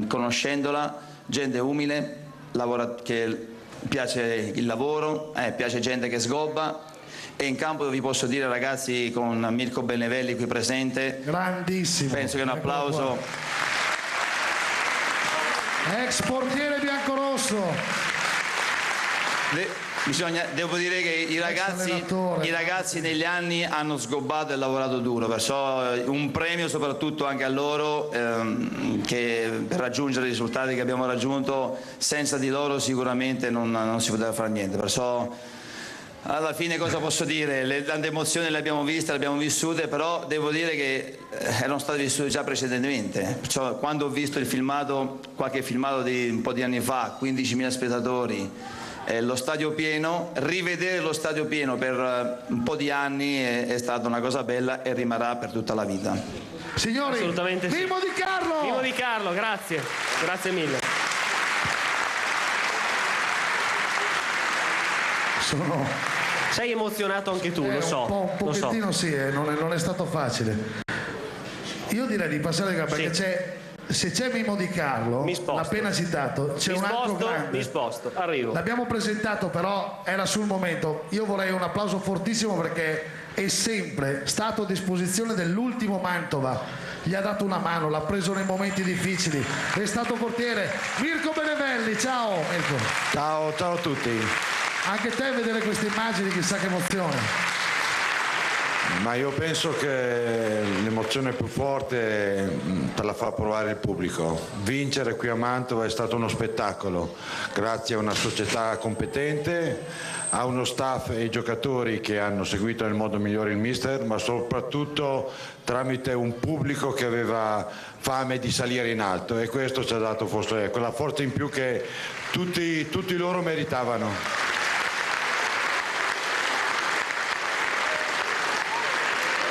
conoscendola, gente umile, che piace il lavoro, piace gente che sgobba. E in campo vi posso dire, ragazzi, con Mirko Benevelli qui presente, grandissimo, penso che un applauso. Ex portiere biancorosso. Devo dire che i ragazzi negli anni hanno sgobbato e lavorato duro, perciò un premio soprattutto anche a loro, che per raggiungere i risultati che abbiamo raggiunto, senza di loro sicuramente non si poteva fare niente. Perciò alla fine cosa posso dire? Le tante emozioni le abbiamo viste, le abbiamo vissute, però devo dire che erano state vissute già precedentemente. Perciò quando ho visto il filmato, qualche filmato di un po' di anni fa, 15.000 spettatori, lo stadio pieno, rivedere lo stadio pieno per un po' di anni è stata una cosa bella e rimarrà per tutta la vita. Signori, assolutamente sì. Mimmo Di Carlo! Mimmo Di Carlo, grazie mille. Sei emozionato anche tu, lo so. Un pochettino sì, non è stato facile. Io direi di passare perché se c'è Mimmo Di Carlo, l'ha appena citato, c'è un altro grande. Mi sposto, arrivo. L'abbiamo presentato, però era sul momento. Io vorrei un applauso fortissimo perché è sempre stato a disposizione dell'ultimo Mantova. Gli ha dato una mano, l'ha preso nei momenti difficili. È stato portiere Mirko Benevelli. Ciao Mirko. Ciao a tutti. Anche te vedere queste immagini, chissà che emozione. Ma io penso che l'emozione più forte te la fa provare il pubblico. Vincere qui a Mantova è stato uno spettacolo, grazie a una società competente, a uno staff e ai giocatori che hanno seguito nel modo migliore il mister, ma soprattutto tramite un pubblico che aveva fame di salire in alto, e questo ci ha dato forse quella forza in più che tutti loro meritavano.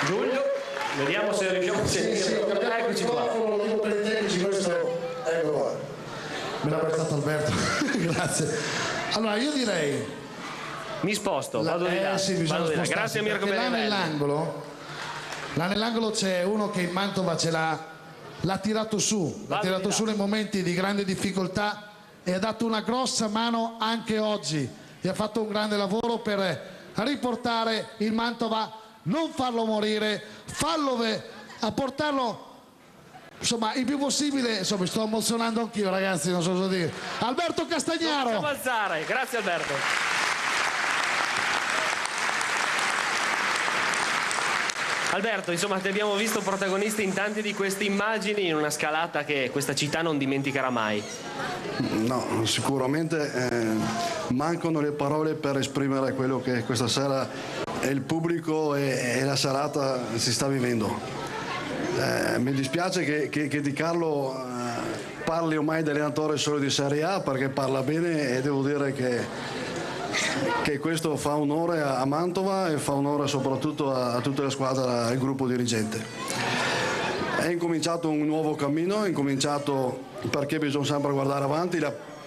Giulio, vediamo se riusciamo a sentire. Eccoci qua. Eccolo qua. Me l'ha prestato Alberto. Grazie. Allora io direi mi sposto, vado di là. Vado di là. Grazie a Mirko Benevelli. Là nell'angolo c'è uno che in Mantova l'ha tirato su, nei momenti di grande difficoltà e ha dato una grossa mano anche oggi e ha fatto un grande lavoro per riportare il Mantova, non farlo morire, a portarlo insomma il più possibile. Insomma, mi sto emozionando anch'io, ragazzi, non so cosa dire. Alberto Castagnaro. Non alzare, grazie Alberto. Alberto, insomma, ti abbiamo visto protagonista in tante di queste immagini, in una scalata che questa città non dimenticherà mai. No, sicuramente mancano le parole per esprimere quello che questa sera il pubblico e la serata si sta vivendo. Mi dispiace che Di Carlo parli ormai di allenatore solo di Serie A, perché parla bene e devo dire che questo fa onore a Mantova e fa onore soprattutto a tutta la squadra, al gruppo dirigente. È incominciato un nuovo cammino, perché bisogna sempre guardare avanti.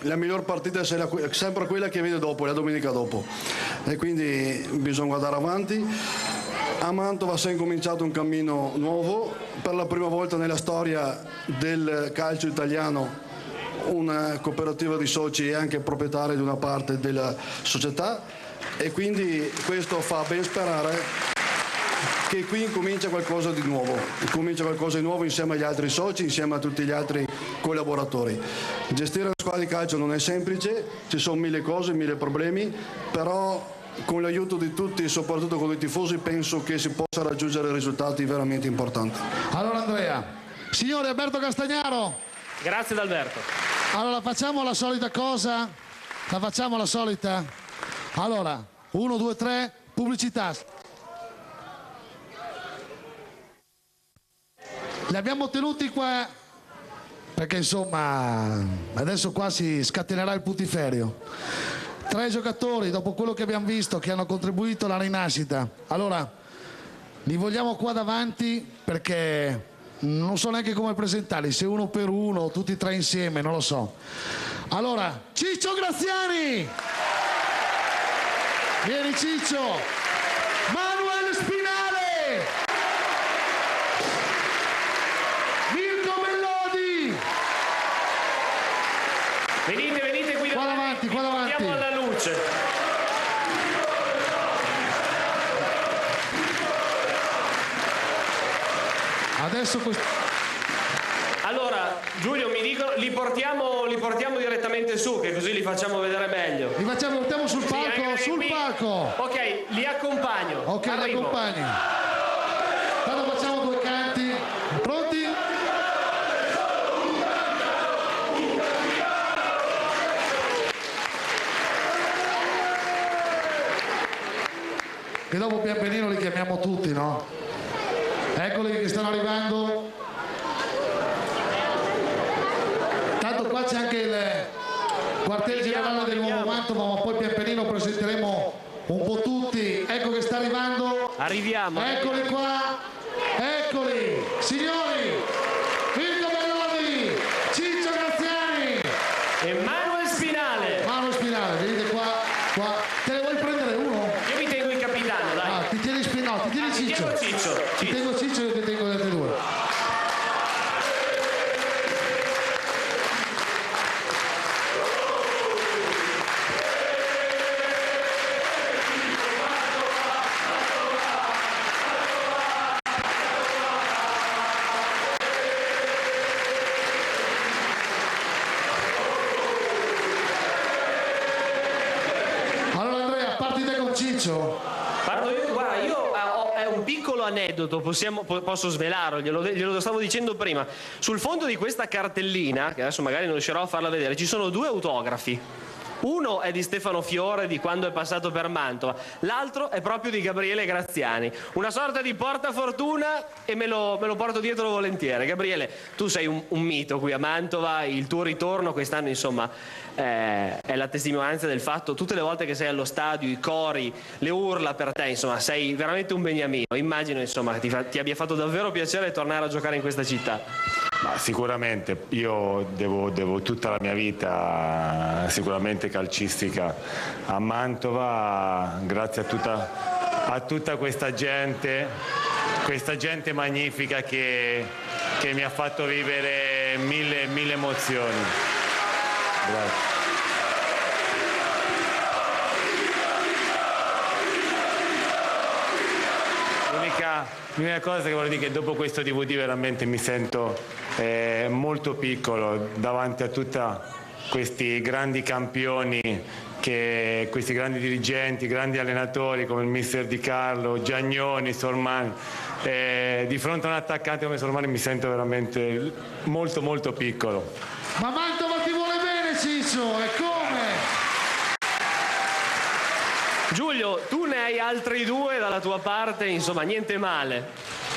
La miglior partita è sempre quella che viene dopo, la domenica dopo, e quindi bisogna guardare avanti. A Mantova si è incominciato un cammino nuovo, per la prima volta nella storia del calcio italiano una cooperativa di soci è anche proprietaria di una parte della società, e quindi questo fa ben sperare che qui incomincia qualcosa di nuovo, insieme agli altri soci, insieme a tutti gli altri collaboratori. Gestire la squadra di calcio non è semplice, ci sono mille cose, mille problemi, però con l'aiuto di tutti e soprattutto con i tifosi penso che si possa raggiungere risultati veramente importanti. Allora Andrea, signore Alberto Castagnaro. Grazie D'Alberto. Allora facciamo la solita cosa, Allora, 1, 2, 3, pubblicità. Li abbiamo tenuti qua perché insomma adesso qua si scatenerà il putiferio. 3 giocatori, dopo quello che abbiamo visto, che hanno contribuito alla rinascita. Allora, li vogliamo qua davanti perché non so neanche come presentarli, se uno per uno, tutti e 3 insieme, non lo so. Allora, Ciccio Graziani! Vieni Ciccio! Manuel Spinale! Mirko Bellodi! Venite qui davanti. Andiamo alla luce. Adesso Allora, Giulio, mi dicono, li portiamo direttamente su, che così li facciamo vedere meglio. Li portiamo sul palco, palco. Ok, li accompagno. Ok, li accompagni. Tanto facciamo 2 canti. Pronti? Che dopo pian pianino li chiamiamo tutti, no? Eccoli che stanno arrivando. Tanto qua c'è anche il quartier generale del Nuovo Mantova, ma poi pian pianino presenteremo un po' tutti. Ecco che sta arrivando. Arriviamo. Eccoli qua. Eccoli. Signori, Mirko Bellodi, Ciccio Graziani e Manuel Spinale. Venite qua. Te ne vuoi prendere uno? Io mi tengo il capitano, dai. Ti tieni Ciccio. Ti tengo Ciccio e ti tengo gli altri 2. Parlo io, guarda, è un piccolo aneddoto, posso svelarlo, glielo stavo dicendo prima. Sul fondo di questa cartellina, che adesso magari non riuscirò a farla vedere, ci sono 2 autografi. Uno è di Stefano Fiore di quando è passato per Mantova, l'altro è proprio di Gabriele Graziani. Una sorta di portafortuna e me lo porto dietro volentieri. Gabriele, tu sei un mito qui a Mantova, il tuo ritorno quest'anno insomma è la testimonianza del fatto, tutte le volte che sei allo stadio, i cori, le urla per te, insomma sei veramente un beniamino. Immagino insomma che ti abbia fatto davvero piacere tornare a giocare in questa città. Ma sicuramente, io devo tutta la mia vita sicuramente calcistica a Mantova, grazie a tutta questa gente magnifica che mi ha fatto vivere mille emozioni. Grazie. L'unica cosa che voglio dire è che dopo questo DVD veramente mi sento molto piccolo davanti a tutti questi grandi campioni, questi grandi dirigenti, grandi allenatori come il mister Di Carlo, Giagnoni, Sormani. Di fronte a un attaccante come Sormani mi sento veramente molto piccolo. Ma Mantova ti vuole bene Ciccio, e come? Giulio, tu ne hai altri 2 dalla tua parte, insomma niente male.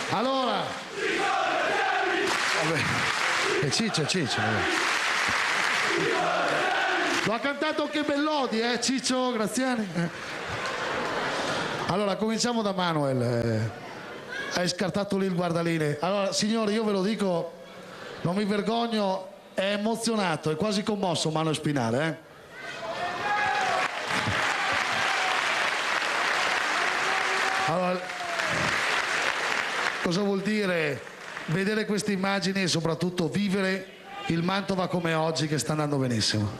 Allora, Ciccio. Lo ha cantato anche Bellodi, Ciccio Graziani. Allora, cominciamo da Manuel. Hai scartato lì il guardaline. Allora, signori, io ve lo dico, non mi vergogno, è emozionato, è quasi commosso Manuel Spinale, Allora, cosa vuol dire vedere queste immagini e soprattutto vivere il Mantova come oggi che sta andando benissimo?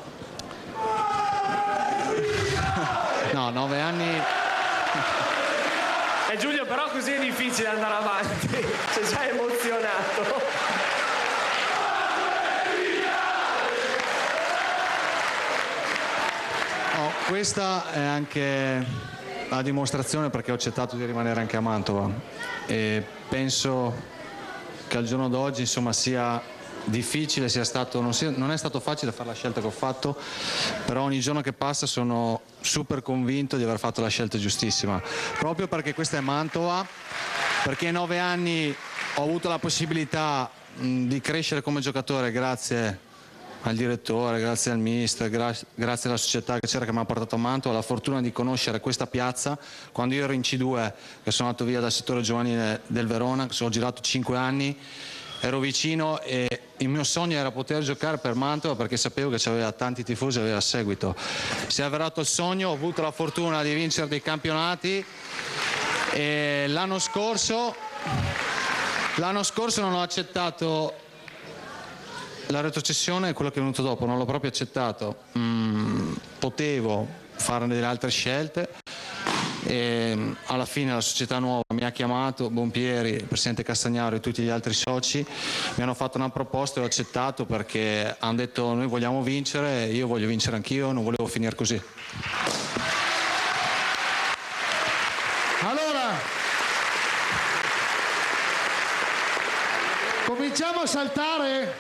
No, 9 anni. Giulio, però così è difficile andare avanti, sei già emozionato. No, questa è anche la dimostrazione perché ho accettato di rimanere anche a Mantova e penso che al giorno d'oggi insomma sia difficile, non è stato facile fare la scelta che ho fatto, però ogni giorno che passa sono super convinto di aver fatto la scelta giustissima, proprio perché questa è Mantova, perché in 9 anni ho avuto la possibilità di crescere come giocatore grazie al direttore, grazie al mister, grazie alla società che c'era che mi ha portato a Mantova, la fortuna di conoscere questa piazza quando io ero in C2, che sono andato via dal settore giovanile del Verona, che ho girato 5 anni, ero vicino e il mio sogno era poter giocare per Mantova perché sapevo che c'aveva tanti tifosi e aveva seguito. Si è avverato il sogno, ho avuto la fortuna di vincere dei campionati e l'anno scorso non ho accettato la retrocessione, quello che è venuto dopo, non l'ho proprio accettato. Potevo fare delle altre scelte e alla fine la società nuova mi ha chiamato, Bompieri, il presidente Castagnaro e tutti gli altri soci mi hanno fatto una proposta e ho accettato perché hanno detto noi vogliamo vincere, io voglio vincere anch'io, non volevo finire così. Allora, cominciamo a saltare,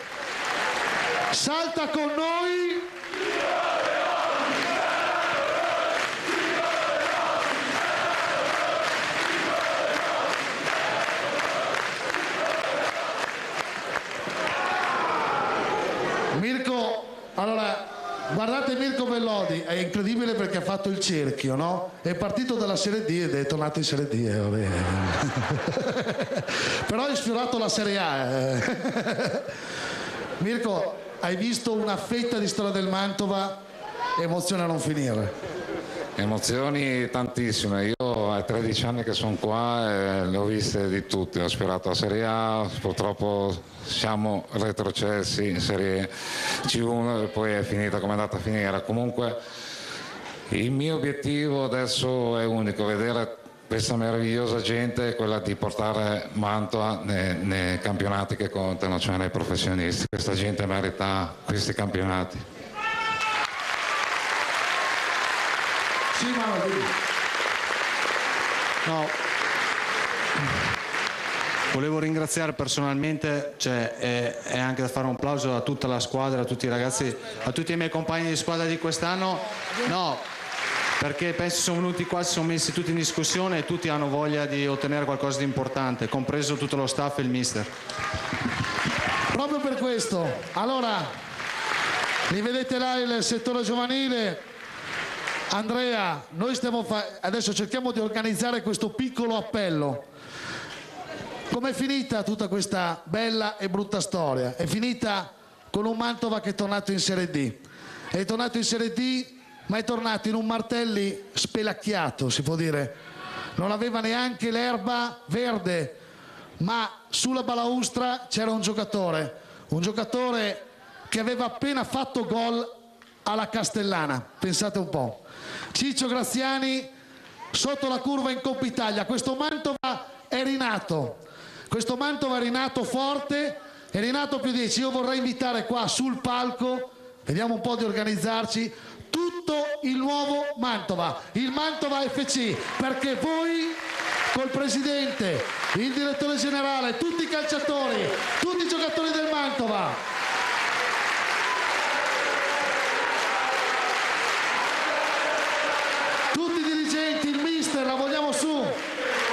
salta con noi. Mirko, allora, guardate Mirko Bellodi, è incredibile perché ha fatto il cerchio, no? È partito dalla Serie D ed è tornato in Serie D, vabbè. Però hai sfiorato la Serie A. Mirko, hai visto una fetta di storia del Mantova, emozione a non finire. Emozioni tantissime, io a 13 anni che sono qua e le ho viste di tutte, ho aspirato a Serie A, purtroppo siamo retrocessi in Serie C1 e poi è finita come è andata a finire. Comunque il mio obiettivo adesso è unico, vedere questa meravigliosa gente è quella di portare Mantova nei campionati che contano, cioè nei professionisti. Questa gente merita questi campionati. No, volevo ringraziare personalmente, è anche da fare un applauso a tutta la squadra, a tutti i ragazzi, a tutti i miei compagni di squadra di quest'anno, no, perché penso sono venuti qua, si sono messi tutti in discussione e tutti hanno voglia di ottenere qualcosa di importante, compreso tutto lo staff e il mister. Proprio per questo, allora, li vedete là il settore giovanile. Andrea, noi adesso cerchiamo di organizzare questo piccolo appello. Com'è finita tutta questa bella e brutta storia? È finita con un Mantova che è tornato in Serie D. È tornato in Serie D, ma è tornato in un Martelli spelacchiato, si può dire. Non aveva neanche l'erba verde, ma sulla balaustra c'era un giocatore che aveva appena fatto gol alla Castellana, pensate un po'. Ciccio Graziani sotto la curva in Coppa Italia. Questo Mantova è rinato forte, è rinato più 10. Io vorrei invitare qua sul palco, vediamo un po' di organizzarci, tutto il nuovo Mantova, il Mantova FC, perché voi col presidente, il direttore generale, tutti i calciatori, tutti i giocatori del Mantova, la vogliamo su.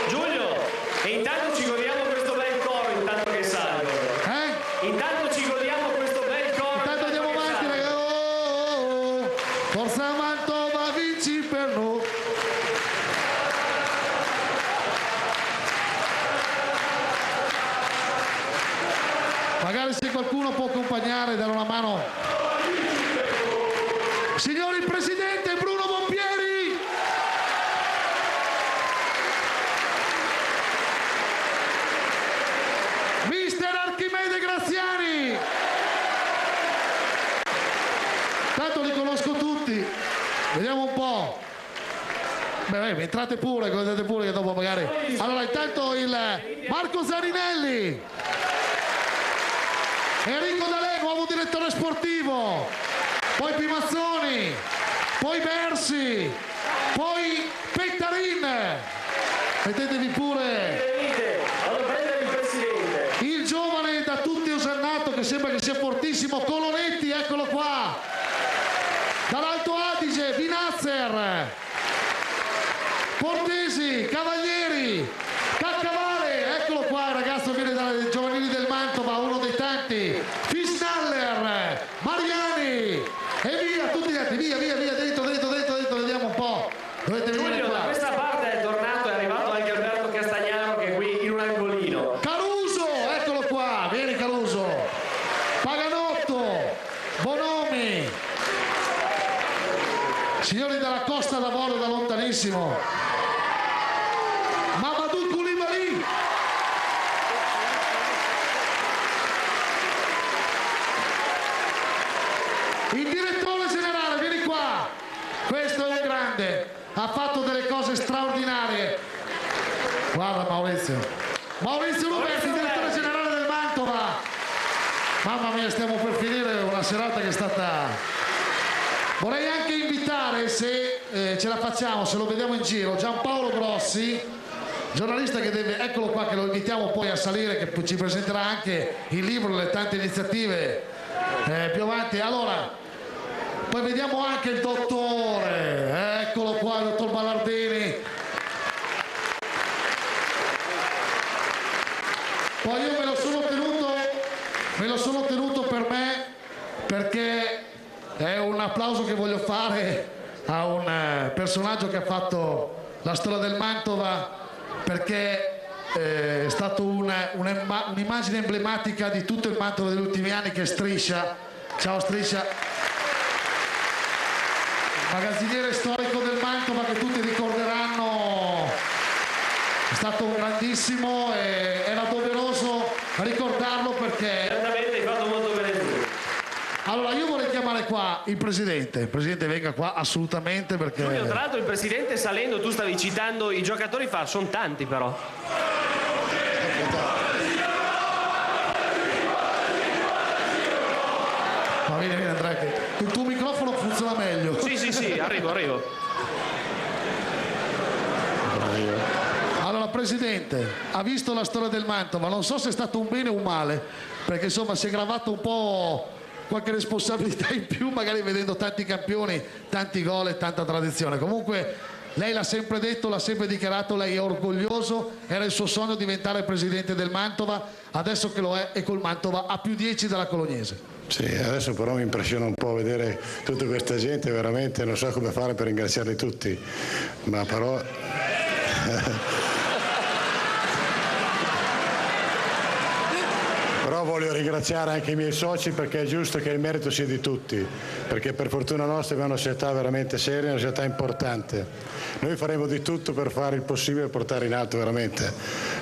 Giulio, e intanto ci godiamo questo bel coro intanto che salgo. Intanto ci godiamo questo bel coro. Intanto andiamo avanti, ragazzi. Oh, forza Mantova, vinci per noi. Magari se qualcuno può accompagnare, dare una mano. Signori, il presidente Bruno Bompieri. Graziani, tanto li conosco tutti, vediamo un po'. Beh, entrate pure che dopo magari. Allora, intanto il Marco Zarinelli, Enrico D'Alè, nuovo direttore sportivo, poi Pimazzoni, poi Bersi, poi Pettarin. Mettetevi pure il giovane da tutti osannato che sembra che sia fortissimo, Colonetti, eccolo qua. Dall'Alto Adige, Vinazzer, Portesi, Cavalieri, Caccavale, eccolo qua, il ragazzo viene dalle giovanili del Mantova, uno dei tanti, Fisnaller, Mariani, e via, tutti gli altri, via, dentro, vediamo un po'. Dovete venire Giulio, qua. da questa parte è tornato, è arrivato anche Alberto Castagnaro che è qui in un angolino. Caruso, eccolo qua, vieni Caruso, Paganotto, Bonomi, signori della Costa d'Avorio da lontanissimo, Mamadou Koulibaly, il direttore generale, vieni qua, questo è un grande, ha fatto delle cose straordinarie. Guarda Maurizio Roberti, direttore generale del Mantova. Mamma mia, stiamo per finire una serata che è stata. Vorrei anche invitare, se ce la facciamo, se lo vediamo in giro, Giampaolo Grossi, giornalista che deve, eccolo qua, che lo invitiamo poi a salire, che ci presenterà anche il libro, le tante iniziative più avanti. Allora, poi vediamo anche il dottore, eccolo qua, il dottor Ballardini. Poi io me lo sono tenuto per me, perché è un applauso che voglio fare a un personaggio che ha fatto la storia del Mantova, perché è stato un'immagine emblematica di tutto il Mantova degli ultimi anni, che è Striscia. Ciao Striscia, magazziniere storico del Mantova che tutti ricorderanno, è stato un grandissimo e era doveroso ricordarlo, perché Certamente hai fatto molto bene tu. Allora io vorrei chiamare qua il presidente venga qua assolutamente, perché Giulio, tra l'altro il presidente salendo, tu stavi citando i giocatori, sono tanti però. Ma vieni Andrea, che il tuo microfono funziona meglio. Sì, arrivo. Allora presidente, ha visto la storia del Mantova, non so se è stato un bene o un male, perché insomma si è gravato un po' qualche responsabilità in più, magari vedendo tanti campioni, tanti gol e tanta tradizione. Comunque lei l'ha sempre detto, l'ha sempre dichiarato, lei è orgoglioso, era il suo sogno diventare presidente del Mantova, adesso che lo è e col Mantova ha più 10 dalla Colognese. Sì, adesso però mi impressiona un po' vedere tutta questa gente, veramente non so come fare per ringraziarli tutti, ma però però voglio ringraziare anche i miei soci, perché è giusto che il merito sia di tutti, perché per fortuna nostra abbiamo una società veramente seria, una società importante. Noi faremo di tutto per fare il possibile e portare in alto veramente,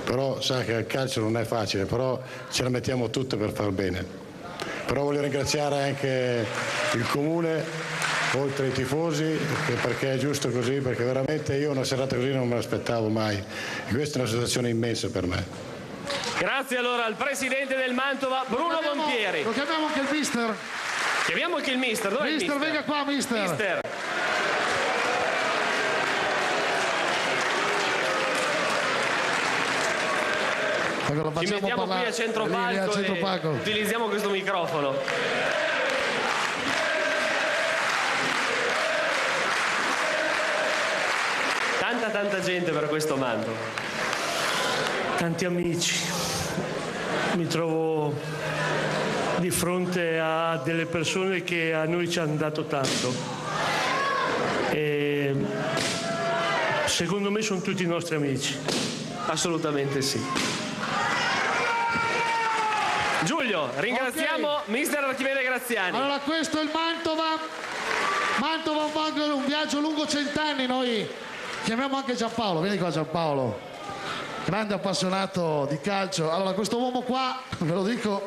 però sa che il calcio non è facile, però ce la mettiamo tutte per far bene. Però voglio ringraziare anche il comune, oltre ai tifosi, perché è giusto così, perché veramente io una serata così non me l'aspettavo mai, e questa è una situazione immensa per me. Grazie allora al presidente del Mantova, Bruno Bompieri. Lo chiamiamo anche il mister? Chiamiamo anche il mister, dov'è il mister? Venga qua mister. Ci mettiamo qui a centropalco e utilizziamo questo microfono. Tanta gente per questo Mantova. Tanti amici. Mi trovo di fronte a delle persone che a noi ci hanno dato tanto. E secondo me sono tutti i nostri amici. Assolutamente sì. Giulio, ringraziamo mister Archimede Graziani. Allora questo è il Mantova un viaggio lungo 100 anni, noi chiamiamo anche Giampaolo, vieni qua Giampaolo, grande appassionato di calcio. Allora questo uomo qua, ve lo dico,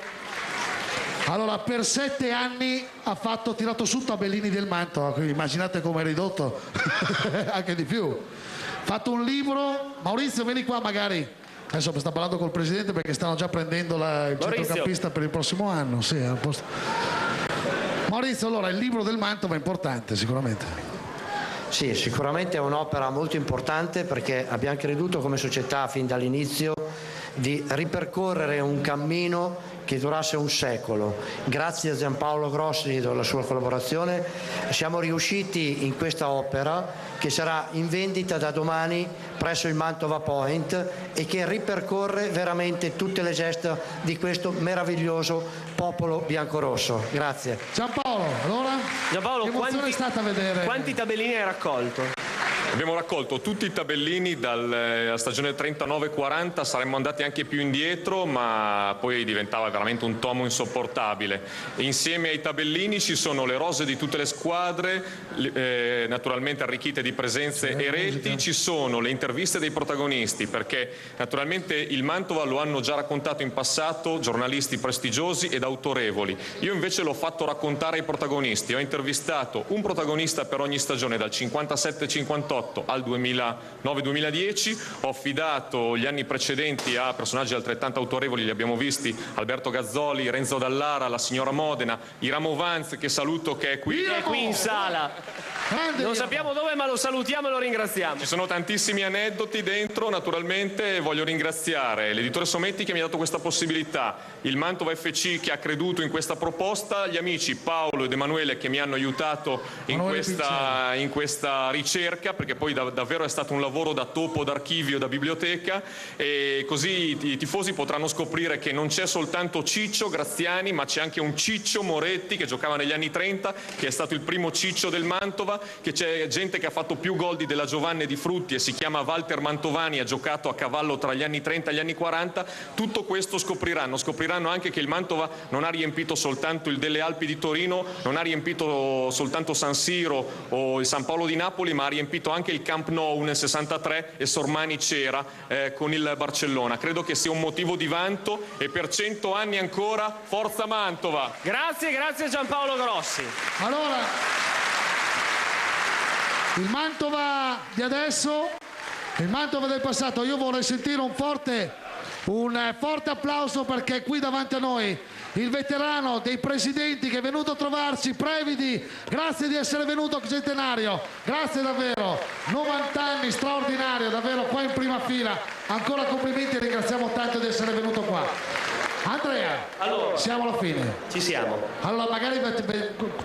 Allora, per 7 anni ha tirato su tabellini del Mantova, quindi immaginate come è ridotto, anche di più. Ha fatto un libro. Maurizio, vieni qua magari. Adesso sta parlando col presidente perché stanno già prendendo il centrocampista per il prossimo anno. Sì, Maurizio, allora il libro del Mantova è importante sicuramente. Sì, sicuramente è un'opera molto importante perché abbiamo creduto come società fin dall'inizio di ripercorrere un cammino che durasse un secolo. Grazie a Giampaolo Grossi e alla sua collaborazione siamo riusciti in questa opera che sarà in vendita da domani presso il Mantova Point e che ripercorre veramente tutte le gesta di questo meraviglioso popolo biancorosso. Grazie. Giampaolo, allora? Giampaolo, che emozione è stata vedere? Quanti tabellini hai raccolto? Abbiamo raccolto tutti i tabellini dalla stagione 39-40, saremmo andati anche più indietro, ma poi diventava veramente un tomo insopportabile. E insieme ai tabellini ci sono le rose di tutte le squadre, naturalmente arricchite di presenze e reti, ci sono le interviste dei protagonisti, perché naturalmente il Mantova lo hanno già raccontato in passato giornalisti prestigiosi ed autorevoli. Io invece l'ho fatto raccontare ai protagonisti, ho intervistato un protagonista per ogni stagione, dal 57-58 al 2009-2010, ho affidato gli anni precedenti a personaggi altrettanto autorevoli, li abbiamo visti, Alberto Gazzoli, Renzo Dallara, la signora Modena, Iramo Vanz, che saluto, che è qui in sala. Non sappiamo dove, ma lo salutiamo e lo ringraziamo. Ci sono tantissimi aneddoti dentro, naturalmente voglio ringraziare l'editore Sometti che mi ha dato questa possibilità, il Mantova FC che ha creduto in questa proposta, gli amici Paolo ed Emanuele che mi hanno aiutato in questa ricerca, perché poi davvero è stato un lavoro da topo, d'archivio, da biblioteca, e così i tifosi potranno scoprire che non c'è soltanto Ciccio Graziani, ma c'è anche un Ciccio Moretti che giocava negli anni 30, che è stato il primo Ciccio del Mantova, che c'è gente che ha fatto più gol di Della Giovanna e di Frutti e si chiama Walter Mantovani, ha giocato a cavallo tra gli anni 30 e gli anni 40. Tutto questo scopriranno anche che il Mantova non ha riempito soltanto il Delle Alpi di Torino, non ha riempito soltanto San Siro o il San Paolo di Napoli, ma ha riempito anche il Camp Nou nel 63 e Sormani c'era con il Barcellona. Credo che sia un motivo di vanto e per 100 anni ancora forza Mantova. Grazie Giampaolo Grossi. Allora, il Mantova di adesso, il Mantova del passato, io vorrei sentire un forte applauso perché qui davanti a noi il veterano dei presidenti che è venuto a trovarci, Previdi, grazie di essere venuto a Centenario, grazie davvero, 90 anni, straordinario, davvero qua in prima fila, ancora complimenti e ringraziamo tanto di essere venuto qua. Andrea, allora, siamo alla fine. Ci siamo. Allora magari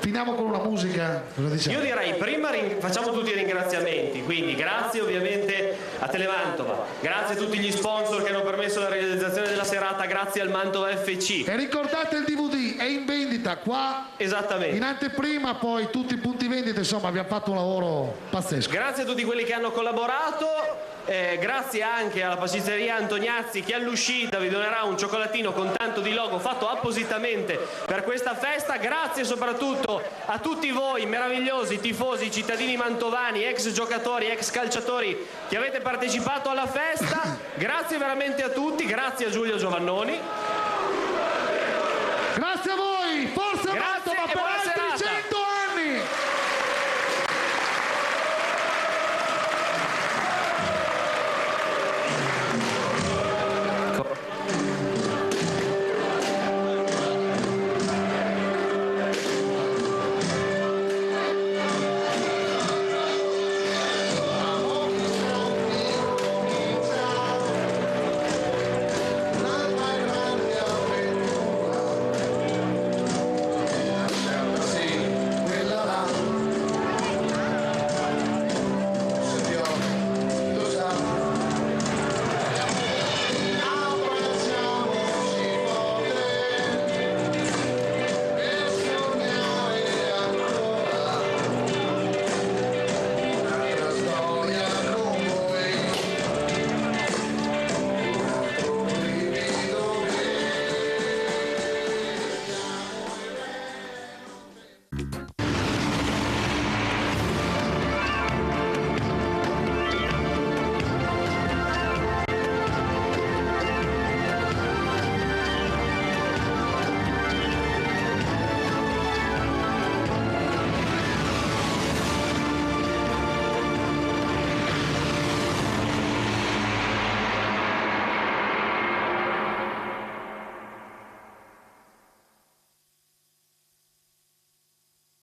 finiamo con una musica. Cosa diciamo? Io direi prima facciamo tutti i ringraziamenti, quindi grazie ovviamente a Telemantova, grazie a tutti gli sponsor che hanno permesso la realizzazione della serata, grazie al Mantova FC. E ricordate il DVD, è in vendita qua. Esattamente. In anteprima, poi tutti i punti vendita, insomma abbiamo fatto un lavoro pazzesco. Grazie a tutti quelli che hanno collaborato. Grazie anche alla pasticceria Antoniazzi che all'uscita vi donerà un cioccolatino con tanto di logo fatto appositamente per questa festa. Grazie soprattutto a tutti voi meravigliosi tifosi, cittadini mantovani, ex giocatori, ex calciatori che avete partecipato alla festa. Grazie veramente a tutti, grazie a Giulio Giovannoni.